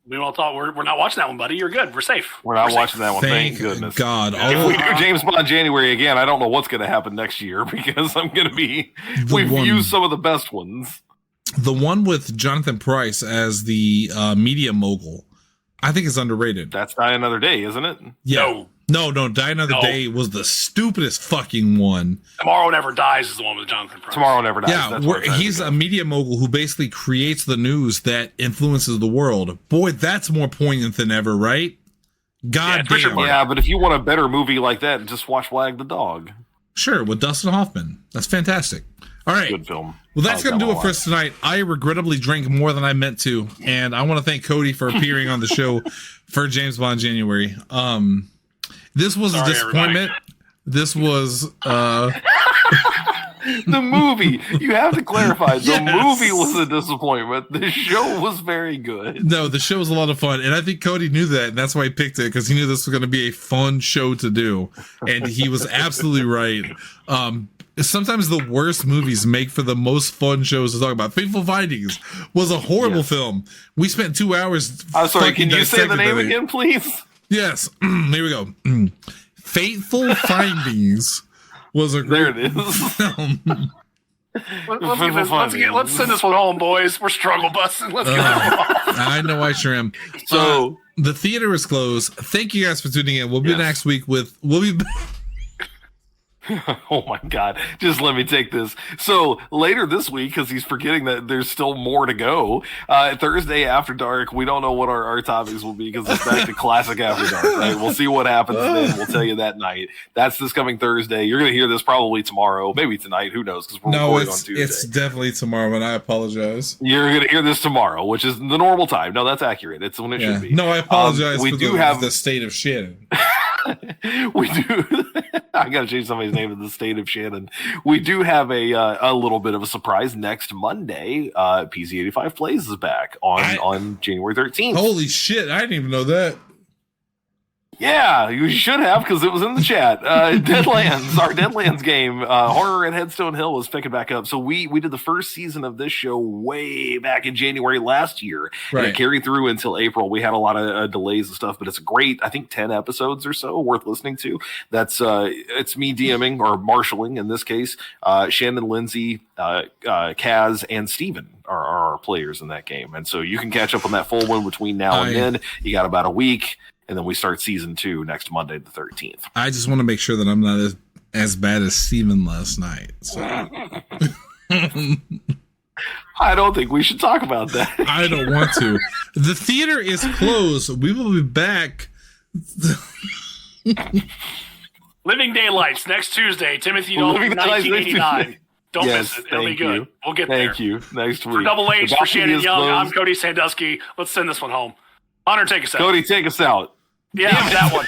We all thought we're not watching that one, buddy. You're good. We're safe. We're not watching that one. Thank goodness. God. If we do James Bond January again, I don't know what's going to happen next year, because I'm going to be. We've used some of the best ones. The one with Jonathan Pryce as the media mogul, I think is underrated. That's Die Another Day, isn't it? Yeah. No. Die Another Day was the stupidest fucking one. Tomorrow Never Dies is the one with Jonathan Pryce. Tomorrow Never Dies. Yeah, he's a media mogul who basically creates the news that influences the world. Boy, that's more poignant than ever, right? God damn. Yeah, but if you want a better movie like that, just watch Wag the Dog. Sure, with Dustin Hoffman. That's fantastic. All right. Good film. Well, that's going to do it for us tonight. I regrettably drank more than I meant to, and I want to thank Cody for appearing on the show for James Bond January. This was a disappointment. Everybody. This was the movie. You have to clarify. The movie was a disappointment. The show was very good. No, the show was a lot of fun, and I think Cody knew that, and that's why he picked it, because he knew this was going to be a fun show to do, and he was absolutely right. Sometimes the worst movies make for the most fun shows to talk about. Fateful Findings was a horrible film. We spent 2 hours. I'm sorry. Can you say the name again, please? Yes. Here we go. Fateful Findings was a great film. Let's send this one home, boys. We're struggle busting. Let's get it I know I sure am. So the theater is closed. Thank you guys for tuning in. We'll be next week with. Oh my God. Just let me take this. So later this week, because he's forgetting that there's still more to go, Thursday After Dark, we don't know what our topics will be because it's back to classic After Dark, right? We'll see what happens then. We'll tell you that night. That's this coming Thursday. You're going to hear this probably tomorrow, maybe tonight. Who knows? Because we're recording on Tuesday. It's definitely tomorrow, and I apologize. You're going to hear this tomorrow, which is the normal time. No, that's accurate. It's when it should be. No, I apologize for the state of Shannon. We do. I got to change somebody's name to the state of Shannon. We do have a little bit of a surprise next Monday. PC85 Plays is back on January 13th. Holy shit! I didn't even know that. Yeah, you should have because it was in the chat. Deadlands, our Deadlands game, Horror at Headstone Hill is picking back up. So we did the first season of this show way back in January last year. Right. And it carried through until April. We had a lot of delays and stuff, but it's a great, I think 10 episodes or so worth listening to. That's it's me DMing or marshalling in this case. Shannon, Lindsay, Kaz, and Steven are our players in that game. And so you can catch up on that full one between now and then. You got about a week. And then we start season 2 next Monday, the 13th. I just want to make sure that I'm not as bad as Steven last night. So. I don't think we should talk about that. I don't want to. The theater is closed. We will be back. Living Daylights next Tuesday. Timothy Dalton, 1989. Don't miss it. It'll be good. We'll get there. Thank you. Next week. For Double H, for Shannon Young, I'm Cody Sandusky. Let's send this one home. Hunter, take us out. Cody, take us out. Yeah, that one.